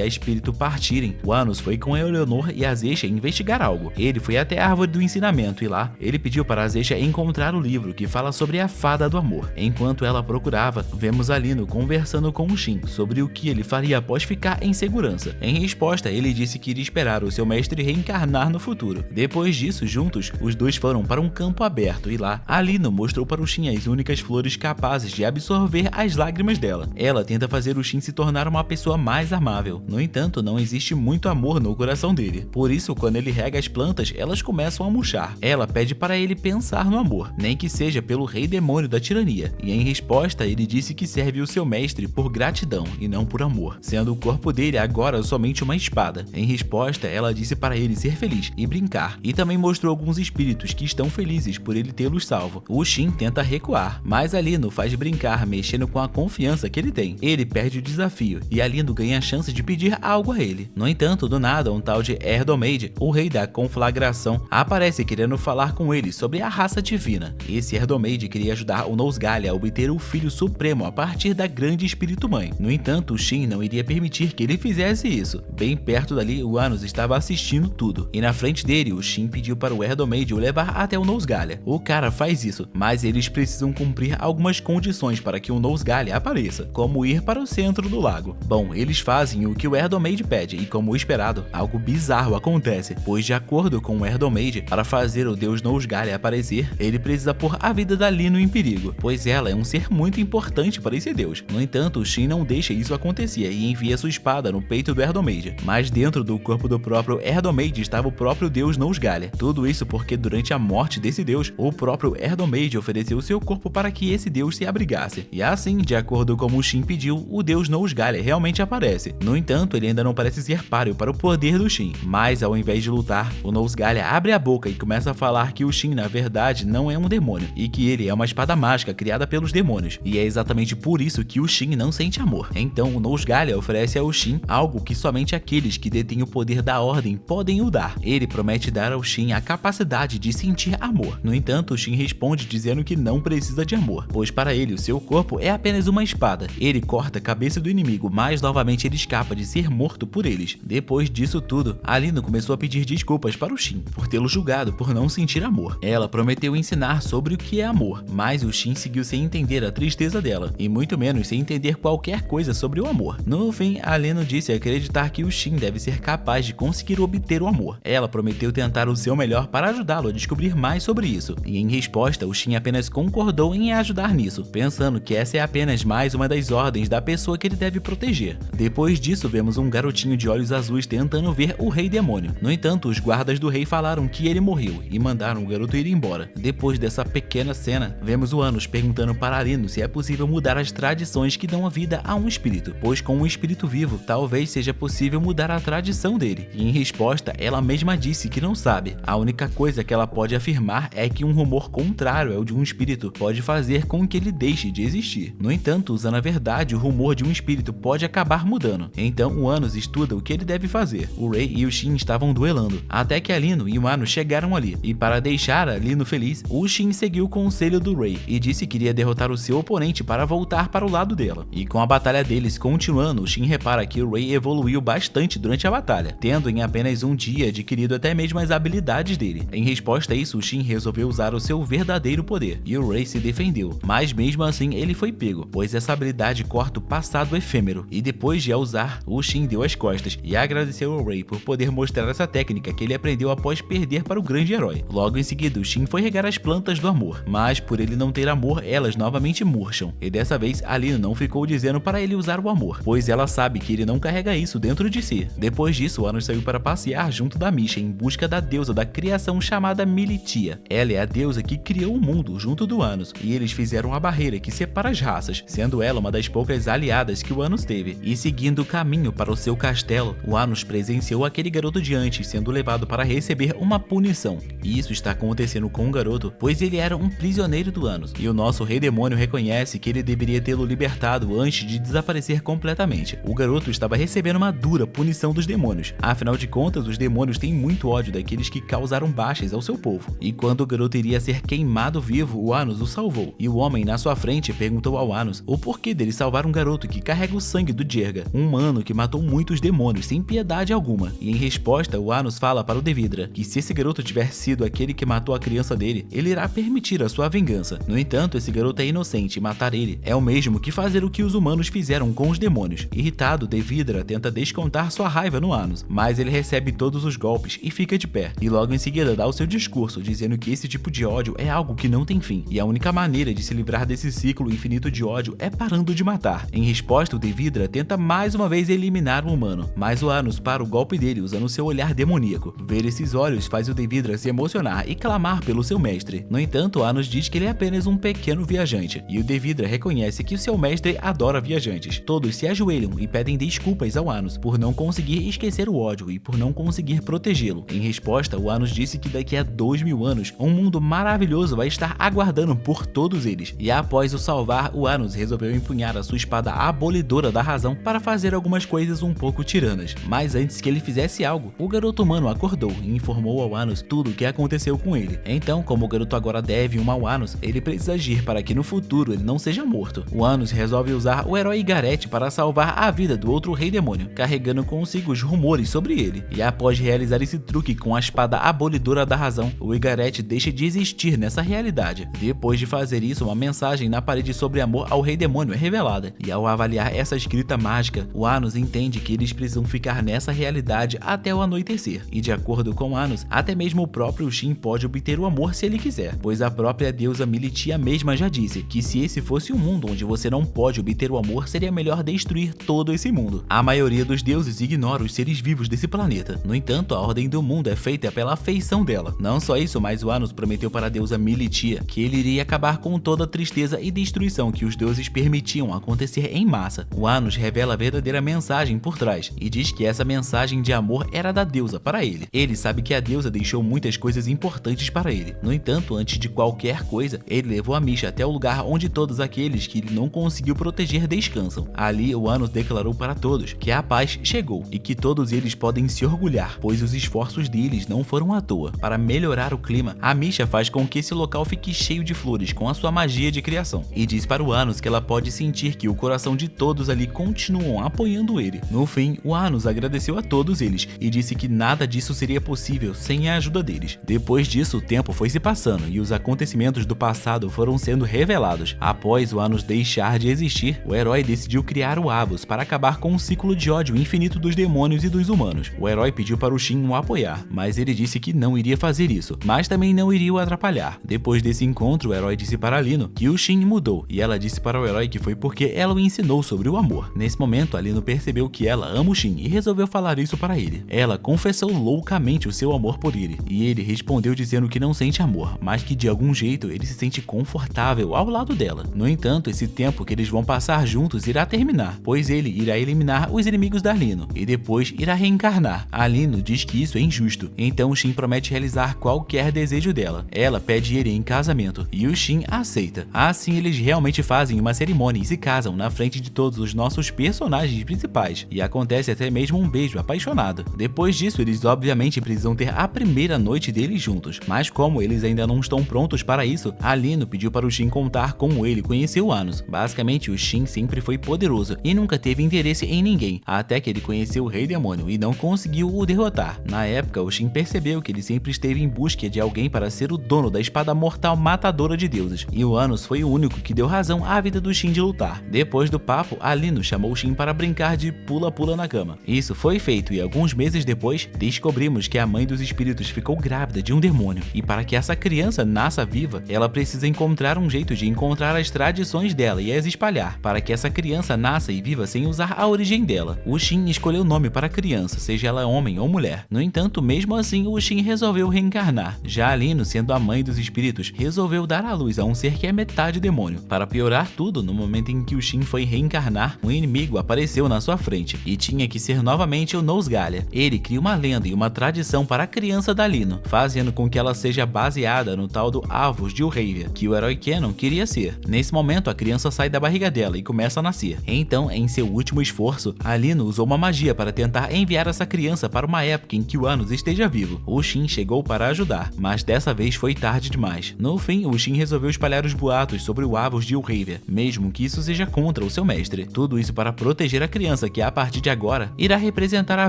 A: a Espírito partirem, o Anos foi com a Eleanor e a Zesha investigar algo. Ele foi até a árvore do ensinamento e lá, ele pediu para a Zesha encontrar o livro que fala sobre a fada do amor. Enquanto ela procurava, vemos a Lino conversando com o Shin sobre o que ele faria após ficar em segurança. Em resposta, ele disse que iria esperar o seu mestre reencarnar no futuro. Depois disso, juntos, os dois foram para um campo aberto e lá, a Lino mostrou para o Shin as únicas flores capazes de absorver as lágrimas dela. Ela tenta fazer o Shin se tornar uma pessoa mais amável. No entanto, não existe muito amor no coração dele. Por isso, quando ele rega as plantas, elas começam a murchar. Ela pede para ele pensar no amor, nem que seja pelo rei demônio da tirania. E em resposta, ele disse que serve o seu mestre por gratidão e não por amor, sendo o corpo dele agora somente uma espada. Em resposta, ela disse para ele ser feliz e brincar, e também mostrou alguns espíritos que estão felizes por ele tê-los salvo. O Shin tenta recuar, mas a Lino faz brincar, mexendo com a confiança que ele tem. Ele perde o desafio, e a Lino ganha a chance de pedir algo a ele. No entanto, do nada, um tal de Erdomaid, o rei da conflagração, aparece querendo falar com ele sobre a raça divina. Esse Erdomaid queria ajudar o Nosgalia a obter o Filho Supremo a partir da grande Espírito Mãe. No entanto, o Shin não iria permitir que ele fizesse isso. Bem perto dali, o Anos estava assistindo tudo, e na frente dele, o Shin pediu para o Erdomaid o levar até o Nosgalia. O cara faz isso, mas eles precisam cumprir algumas condições para que o Nosgalia apareça, como ir para o centro do lago. Bom, eles fazem o que o Erdomaid pede, e como esperado, algo bizarro acontece, pois de acordo com o Erdomaid, para fazer o deus Nosgalia aparecer, ele precisa pôr a vida da Lino em perigo, pois ela é um ser muito importante para esse deus. No entanto, o Shin não deixa isso acontecer e envia sua espada no peito do Erdomaid, mas dentro do corpo do próprio Erdomaid estava o próprio deus Nosgalia. Tudo isso porque durante a morte desse deus, o próprio Erdomaid ofereceu seu corpo para que esse deus se abrigasse. E assim, de acordo com o Shin pediu, o deus Nosgalia realmente aparece. No entanto, ele ainda não parece ser páreo para o poder do Shin, mas ao invés de lutar, o Nosgalia abre a boca e começa a falar que o Shin na verdade não é um demônio, e que ele é uma espada mágica criada pelos demônios, e é exatamente por isso que o Shin não sente amor. Então o Nosgalia oferece ao Shin algo que somente aqueles que detêm o poder da ordem podem o dar. Ele promete dar ao Shin a capacidade de sentir amor. No entanto, o Shin responde dizendo que não precisa de amor, pois para ele o seu corpo é apenas uma espada. Ele corta a cabeça do inimigo, mas novamente ele escapa de ser morto por eles. Depois disso tudo, a Lino começou a pedir desculpas para o Shin por tê-lo julgado por não sentir amor. Ela prometeu ensinar sobre o que é amor, mas o Shin seguiu sem entender a tristeza dela, e muito menos sem entender qualquer coisa sobre o amor. No fim, a Lino disse acreditar que o Shin deve ser capaz de conseguir obter o amor. Ela prometeu tentar o seu melhor para ajudá-lo a descobrir mais sobre isso, e em resposta, o Shin apenas concordou em ajudar nisso, pensando que essa é apenas mais uma das ordens da pessoa que ele deve proteger. Depois disso, vemos um garotinho de olhos azuis tentando ver o rei demônio. No entanto, os guardas do rei falaram que ele morreu e mandaram o garoto ir embora. Depois dessa pequena cena, vemos o Anos perguntando para Lino se é possível mudar as tradições que dão a vida a um espírito, pois com um espírito vivo, talvez seja possível mudar a tradição dele. E em resposta, ela mesma disse que não sabe. A única coisa que ela pode afirmar é que um rumor contrário ao de um espírito pode fazer com que ele deixe de existir. No entanto, usando a verdade, o rumor de um espírito pode acabar mudando. Então, o Anos estuda o que ele deve fazer. O Rei e o Shin estavam duelando, até que a Lino e o Anos chegaram ali. E para deixar a Lino feliz, o Shin seguiu o conselho do Rei e disse que iria derrotar o seu oponente para voltar para o lado dela. E com a batalha deles continuando, o Shin repara que o Rei evoluiu bastante durante a batalha, tendo em apenas um dia adquirido até mesmo as habilidades dele. Em resposta a isso, o Shin resolveu usar o seu verdadeiro poder, e o Rei se defendeu, mas mesmo assim ele foi pego, pois essa habilidade corta o passado efêmero, e depois de a usar, o Shin deu as costas e agradeceu ao Rei por poder mostrar essa técnica que ele aprendeu após perder para o grande herói. Logo em seguida, o Shin foi regar as plantas do amor, mas por ele não ter amor, elas novamente murcham, e dessa vez a Lino não ficou dizendo para ele usar o amor, pois ela sabe que ele não carrega isso dentro de si. Depois disso, o Anos saiu para passear junto da Misha em busca da deusa da criação chamada Militia. Ela é a deusa que criou o mundo junto do Anos, e eles fizeram a barreira barreira que separa as raças, sendo ela uma das poucas aliadas que o Anos teve. E seguindo o caminho para o seu castelo, o Anos presenciou aquele garoto de antes sendo levado para receber uma punição. E isso está acontecendo com o garoto, pois ele era um prisioneiro do Anos, e o nosso Rei Demônio reconhece que ele deveria tê-lo libertado antes de desaparecer completamente. O garoto estava recebendo uma dura punição dos demônios. Afinal de contas, os demônios têm muito ódio daqueles que causaram baixas ao seu povo. E quando o garoto iria ser queimado vivo, o Anos o salvou. E o homem na sua frente perguntou ao Anos o porquê dele salvar um garoto que carrega o sangue do Jerga, um humano que matou muitos demônios sem piedade alguma. E em resposta, o Anos fala para o Devidra que se esse garoto tiver sido aquele que matou a criança dele, ele irá permitir a sua vingança. No entanto, esse garoto é inocente e matar ele é o mesmo que fazer o que os humanos fizeram com os demônios. Irritado, Devidra tenta descontar sua raiva no Anos, mas ele recebe todos os golpes e fica de pé. E logo em seguida dá o seu discurso, dizendo que esse tipo de ódio é algo que não tem fim, e a única maneira de se livrar desse ciclo infinito de ódio é parando de matar. Em resposta, o Devidra tenta mais uma vez eliminar o humano, mas o Anos para o golpe dele usando seu olhar demoníaco. Ver esses olhos faz o Devidra se emocionar e clamar pelo seu mestre. No entanto, o Anos diz que ele é apenas um pequeno viajante, e o Devidra reconhece que o seu mestre adora viajantes. Todos se ajoelham e pedem desculpas ao Anos por não conseguir esquecer o ódio e por não conseguir protegê-lo. Em resposta, o Anos disse que daqui a 2000 anos, um mundo maravilhoso vai estar aguardando por todos eles. E após o salvar, o Anos resolveu empunhar a sua espada abolidora da razão para fazer algumas coisas um pouco tiranas. Mas antes que ele fizesse algo, o garoto humano acordou e informou ao Anos tudo o que aconteceu com ele. Então, como o garoto agora deve uma ao Anos, ele precisa agir para que no futuro ele não seja morto. O Anos resolve usar o herói Igaret para salvar a vida do outro Rei Demônio, carregando consigo os rumores sobre ele. E após realizar esse truque com a espada abolidora da razão, o Igaret deixa de existir nessa realidade. Depois de fazer isso, uma mensagem na parede sobre amor ao Rei Demônio é revelada, e ao avaliar essa escrita mágica, o Anos entende que eles precisam ficar nessa realidade até o anoitecer. E de acordo com Anos, até mesmo o próprio Shin pode obter o amor se ele quiser, pois a própria deusa Militia mesma já disse que se esse fosse um mundo onde você não pode obter o amor, seria melhor destruir todo esse mundo. A maioria dos deuses ignora os seres vivos desse planeta. No entanto, a ordem do mundo é feita pela afeição dela. Não só isso, mas o Anos prometeu para a deusa Militia que ele iria acabar com toda a tristeza e destruição que os deuses permitiam acontecer em massa. O Anos revela a verdadeira mensagem por trás e diz que essa mensagem de amor era da deusa para ele. Ele sabe que a deusa deixou muitas coisas importantes para ele. No entanto, antes de qualquer coisa, ele levou a Misha até o lugar onde todos aqueles que ele não conseguiu proteger descansam. Ali, o Anos declarou para todos que a paz chegou e que todos eles podem se orgulhar, pois os esforços deles não foram à toa. Para melhorar o clima, a Misha faz com que esse local fique cheio de flores com a sua magia de criação e diz para o Anos que ela pode sentir que o coração de todos ali continuam apoiando ele. No fim, o Anos agradeceu a todos eles e disse que nada disso seria possível sem a ajuda deles. Depois disso, o tempo foi se passando e os acontecimentos do passado foram sendo revelados. Após o Anos deixar de existir, o herói decidiu criar o Avos para acabar com o ciclo de ódio infinito dos demônios e dos humanos. O herói pediu para o Shin o apoiar, mas ele disse que não iria fazer isso, mas também não iria o atrapalhar. Depois desse encontro, o herói disse para Lino que o Shin mudou, e ela disse para o herói que foi porque ela o ensinou sobre o amor. Nesse momento, a Lino percebeu que ela ama o Shin e resolveu falar isso para ele. Ela confessou loucamente o seu amor por ele, e ele respondeu dizendo que não sente amor, mas que de algum jeito ele se sente confortável ao lado dela. No entanto, esse tempo que eles vão passar juntos irá terminar, pois ele irá eliminar os inimigos da Lino e depois irá reencarnar. A Lino diz que isso é injusto, então o Shin promete realizar qualquer desejo dela. Ela pede ele em casamento e o Shin aceita. Assim, eles realmente fazem uma cerimônia e se casam na frente de todos os nossos personagens principais, e acontece até mesmo um beijo apaixonado. Depois disso, eles obviamente precisam ter a primeira noite deles juntos, mas como eles ainda não estão prontos para isso, a Lino pediu para o Shin contar como ele conheceu Anos. Basicamente, o Shin sempre foi poderoso e nunca teve interesse em ninguém, até que ele conheceu o Rei Demônio e não conseguiu o derrotar. Na época, o Shin percebeu que ele sempre esteve em busca de alguém para ser o dono da espada mortal matadora de deuses, e o Anos foi o único que deu razão à vida do Shin de lutar. Depois do papo, a Lino chamou o Shin para brincar de pula-pula na cama. Isso foi feito e alguns meses depois, descobrimos que a mãe dos espíritos ficou grávida de um demônio, e para que essa criança nasça viva, ela precisa encontrar um jeito de encontrar as tradições dela e as espalhar, para que essa criança nasça e viva sem usar a origem dela. O Shin escolheu o nome para a criança, seja ela homem ou mulher. No entanto, mesmo assim, o Shin resolveu reencarnar. Já a Lino, sendo a mãe dos espíritos, resolveu dar à luz a um ser que é metade demônio. Para piorar tudo, no momento em que o Shin foi reencarnar, um inimigo apareceu na sua frente e tinha que ser novamente o Nosgalia. Ele cria uma lenda e uma tradição para a criança da Lino, fazendo com que ela seja baseada no tal do Avos de Urravia, que o herói Canon queria ser. Nesse momento, a criança sai da barriga dela e começa a nascer. Então, em seu último esforço, a Lino usou uma magia para tentar enviar essa criança para uma época em que o Anos esteja vivo. O Shin chegou para ajudar, mas dessa vez foi tarde demais. No fim, o Shin resolveu espalhar os boatos sobre o Avos de Urravia, mesmo que isso seja contra o seu mestre. Tudo isso para proteger a criança que, a partir de agora, irá representar a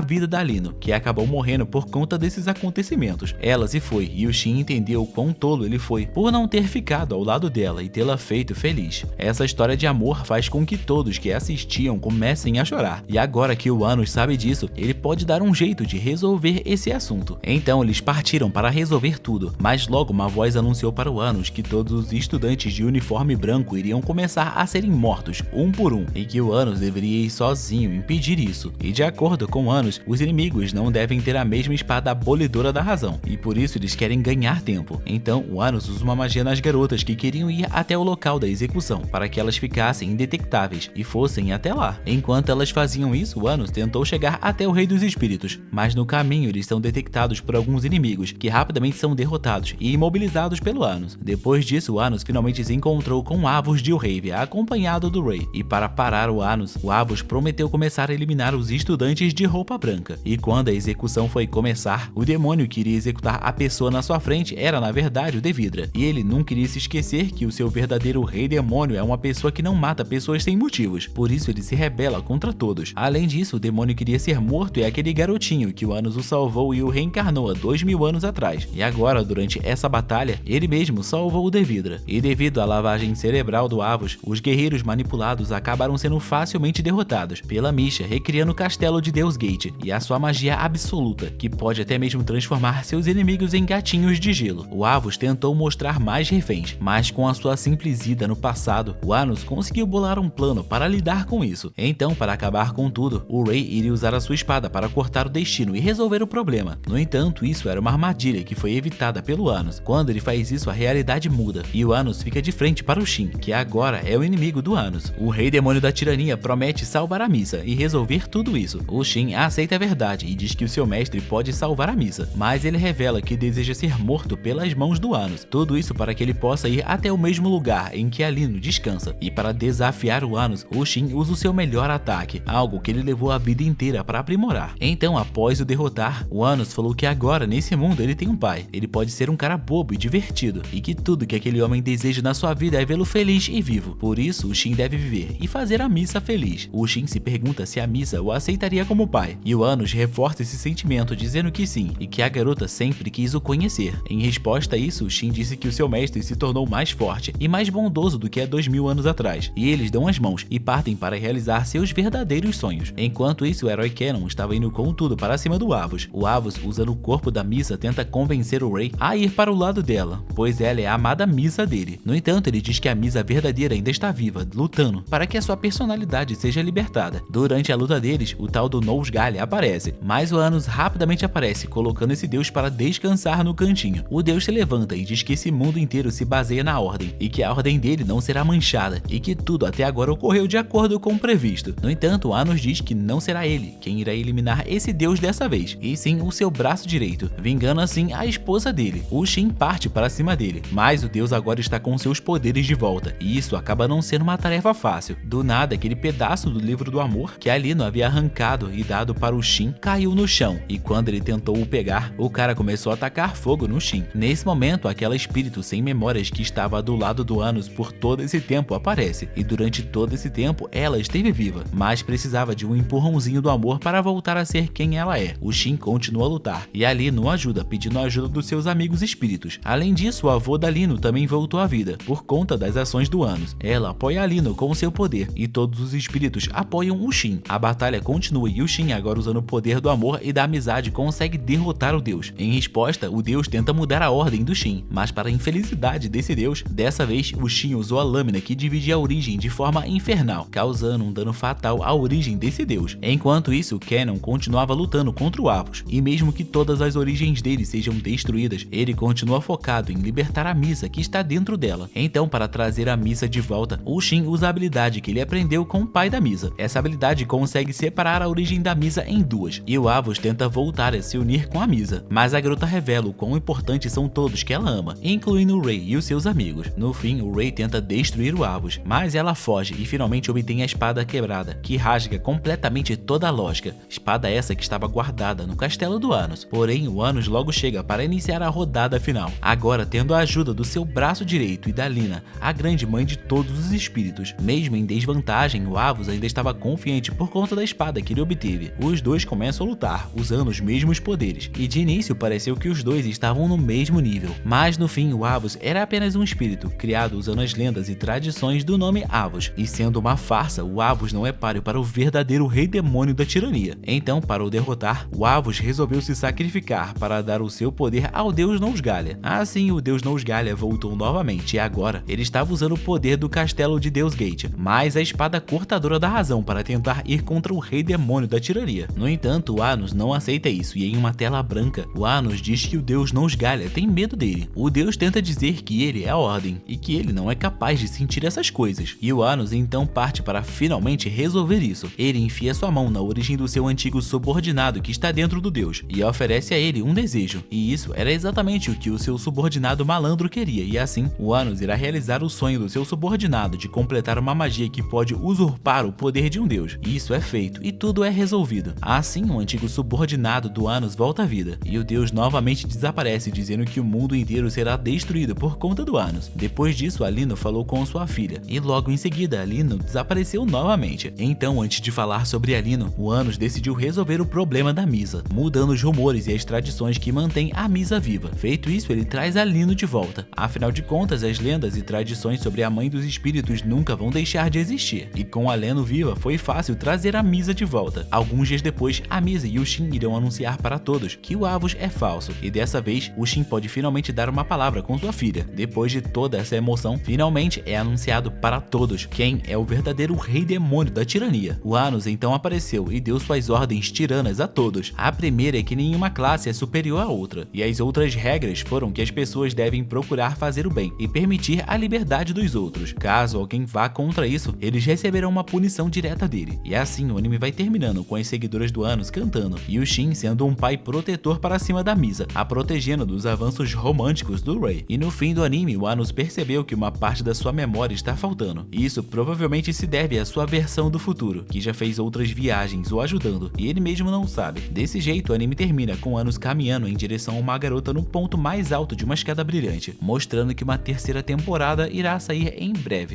A: vida da Lino, que acabou morrendo por conta desses acontecimentos. Ela se foi e o Shin entendeu o quão tolo ele foi por não ter ficado ao lado dela e tê-la feito feliz. Essa história de amor faz com que todos que assistiam comecem a chorar, e agora que o Anos sabe disso, ele pode dar um jeito de resolver esse assunto. Então eles partiram para resolver tudo, mas logo uma voz anunciou para o Anos que todos os estudantes de uniforme branco iriam começar a serem mortos, um por um, e que o Anos deveria ir sozinho impedir isso. E de acordo com Anos, os inimigos não devem ter a mesma espada abolidora da razão, e por isso eles querem ganhar tempo. Então o Anos usa uma magia nas garotas que queriam ir até o local da execução, para que elas ficassem indetectáveis e fossem até lá. Enquanto elas faziam isso, o Anos tentou chegar até o Rei dos Espíritos, mas no caminho eles são detectados por alguns inimigos, que rapidamente são derrotados e imobilizados pelo Anos. Depois disso, o Anos finalmente se encontrou com Avos de Urravia, acompanhado do Ray, e para parar o Anos, o Avos prometeu começar a eliminar os estudantes de roupa branca. E quando a execução foi começar, o demônio que iria executar a pessoa na sua frente era na verdade o Devidra, e ele não queria se esquecer que o seu verdadeiro rei demônio é uma pessoa que não mata pessoas sem motivos, por isso ele se rebela contra todos. Além disso, o demônio queria ser morto e aquele garotinho que o Anos o salvou e o reencarnou há 2000 anos atrás, e agora durante essa batalha, ele mesmo salvou o Devidra. E devido à lavagem cerebral do Avos, os guerreiros manipulados acabaram sendo facilmente derrotados pela Misha, recriando o castelo de Deus Gate e a sua magia absoluta, que pode até mesmo transformar seus inimigos em gatinhos de gelo. O Avos tentou mostrar mais reféns, mas com a sua simples ida no passado, o Anos conseguiu bolar um plano para lidar com isso. Então, para acabar com tudo, o Ray iria usar a sua espada para cortar o destino e resolver o problema. No entanto, isso era uma armadilha que foi evitada pelo Anos. Quando ele faz isso, a realidade muda, e o Anos fica de frente para o Shin, que agora é o inimigo do Anos. O Rei Demônio da Tirania promete salvar a Missa e resolver tudo isso. O Shin aceita a verdade e diz que o seu mestre pode salvar a Missa, mas ele revela que deseja ser morto pelas mãos do Anos. Tudo isso para que ele possa ir até o mesmo lugar em que a Lino descansa. E para desafiar o Anos, o Shin usa o seu melhor ataque, algo que ele levou a vida inteira para aprimorar. Então, após o derrotar, o Anos falou que agora nesse mundo ele tem um pai. Ele pode ser um cara bobo e divertido, e que tudo que aquele homem deseja na sua vida é vê-lo feliz e vivo. Por isso, o Shin deve viver e fazer a Missa feliz. O Shin se pergunta se a Missa o aceitaria como pai, e o Anos reforça esse sentimento dizendo que sim, e que a garota sempre quis o conhecer. Em resposta a isso, o Shin disse que o seu mestre se tornou mais forte e mais bondoso do que há 2000 anos atrás, e eles dão as mãos e partem para realizar seus verdadeiros sonhos. Enquanto isso, o herói Canon estava indo com tudo para cima do Avos. O Avos, usando o corpo da Missa, tenta convencer o Ray a ir para o lado dela, pois ela é a amada Missa dele. No entanto, ele diz que a Missa verdadeira ainda está viva, lutando para que a sua personalidade seja libertada. Durante a luta deles, o tal do Nosgalia aparece, mas o Anos rapidamente aparece, colocando esse deus para descansar no cantinho. O deus se levanta e diz que esse mundo inteiro se baseia na ordem, e que a ordem dele não será manchada, e que tudo até agora ocorreu de acordo com o previsto. No entanto, Anos diz que não será ele quem irá eliminar esse deus dessa vez, e sim o seu braço direito, vingando assim a esposa dele. O Shin parte para cima dele, mas o deus agora está com seus poderes de volta, e isso acaba não sendo uma tarefa fácil. Do nada, aquele pedaço do livro do amor que a Lino havia arrancado e dado para o Shin caiu no chão, e quando ele tentou o pegar, o cara começou a atacar fogo no Shin. Nesse momento, aquela espírito sem memórias que estava do lado do Anos por todo esse tempo aparece, e durante todo esse tempo ela esteve viva, mas precisava de um empurrãozinho do amor para voltar a ser quem ela é. O Shin continua a lutar, e a Lino ajuda, pedindo a ajuda dos seus amigos espíritos. Além disso, o avô da Lino também voltou à vida, por conta das ações do Anos. Ela apoia a Lino com seu poder, e todos os espíritos apoiam o Shin. A batalha continua e o Shin, agora usando o poder do amor e da amizade, consegue derrotar o deus. Em resposta, o deus tenta mudar a ordem do Shin, mas para a infelicidade desse deus, dessa vez o Shin usou a lâmina que dividia a origem de forma infernal, causando um dano fatal à origem desse deus. Enquanto isso, Canon continuava lutando contra o Avos, e mesmo que todas as origens dele sejam destruídas, ele continua focado em libertar a Missa que está dentro dela. Então Então, para trazer a Misa de volta, o Shin usa a habilidade que ele aprendeu com o pai da Misa. Essa habilidade consegue separar a origem da Misa em duas, e o Avos tenta voltar a se unir com a Misa, mas a garota revela o quão importantes são todos que ela ama, incluindo o Ray e os seus amigos. No fim, o Ray tenta destruir o Avos, mas ela foge e finalmente obtém a espada quebrada, que rasga completamente toda a lógica. Espada essa que estava guardada no castelo do Anos. Porém, o Anos logo chega para iniciar a rodada final, agora tendo a ajuda do seu braço direito e da Lina, a grande mãe de todos os espíritos. Mesmo em desvantagem, o Avos ainda estava confiante por conta da espada que ele obteve. Os dois começam a lutar, usando os mesmos poderes, e de início pareceu que os dois estavam no mesmo nível, mas no fim o Avos era apenas um espírito, criado usando as lendas e tradições do nome Avos, e sendo uma farsa, o Avos não é páreo para o verdadeiro rei demônio da tirania. Então, para o derrotar, o Avos resolveu se sacrificar para dar o seu poder ao deus Nousgallia. Assim, o deus Nousgallia voltou novamente e agora ele estava usando o poder do castelo de Deus Gate, mais a espada cortadora da razão para tentar ir contra o rei demônio da tirania. No entanto, o Anos não aceita isso e em uma tela branca, o Anos diz que o deus Nousgallia tem medo dele. O deus tenta dizer que ele é a ordem e que ele não é capaz de sentir essas coisas. E o Anos então parte para finalmente resolver isso. Ele enfia sua mão na origem do seu antigo subordinado que está dentro do deus e oferece a ele um desejo. E isso era exatamente o que o seu subordinado malandro queria, e assim, o Anos irá realizar o sonho do seu subordinado de completar uma magia que pode usurpar o poder de um deus. E isso é feito e tudo é resolvido. Assim, o antigo subordinado do Anos volta à vida e o deus novamente desaparece, dizendo que o mundo inteiro será destruído por conta do Anos. Depois disso, Alino falou com sua filha e logo em seguida Alino desapareceu novamente. Então, antes de falar sobre Alino, o Anos decidiu resolver o problema da Misa, mudando os rumores e as tradições que mantêm a Misa viva. Feito isso, ele traz Alino de volta. Afinal de contas, as lendas e tradições sobre a mãe dos espíritos nunca vão deixar de existir. E com Alino viva, foi fácil trazer a Misa de volta. Alguns dias depois, a Misa e o Shin irão anunciar para todos que o Avos é falso, e dessa vez, o Shin pode finalmente dar uma palavra com sua filha. Depois de toda essa emoção, finalmente é anunciado para todos quem é o verdadeiro rei demônio da tirania. O Anos então apareceu e deu suas ordens tiranas a todos. A primeira é que nenhuma classe é superior à outra, e as outras regras foram que as pessoas devem procurar fazer o bem e permitir a liberdade dos outros. Caso alguém vá contra isso, eles receberão uma punição direta dele. E assim o anime vai terminando com as seguidoras do Anos cantando, e o Shin sendo um pai protetor para cima da Misa, a protegendo dos avanços românticos do Ray. E no fim do anime, o Anos percebeu que uma parte da sua memória está faltando, e isso provavelmente se deve à sua versão do futuro, que já fez outras viagens o ajudando, e ele mesmo não sabe. Desse jeito, o anime termina com Anos caminhando em direção a uma garota no ponto mais alto de uma escada brilhante, mostrando que uma terceira temporada irá sair em breve.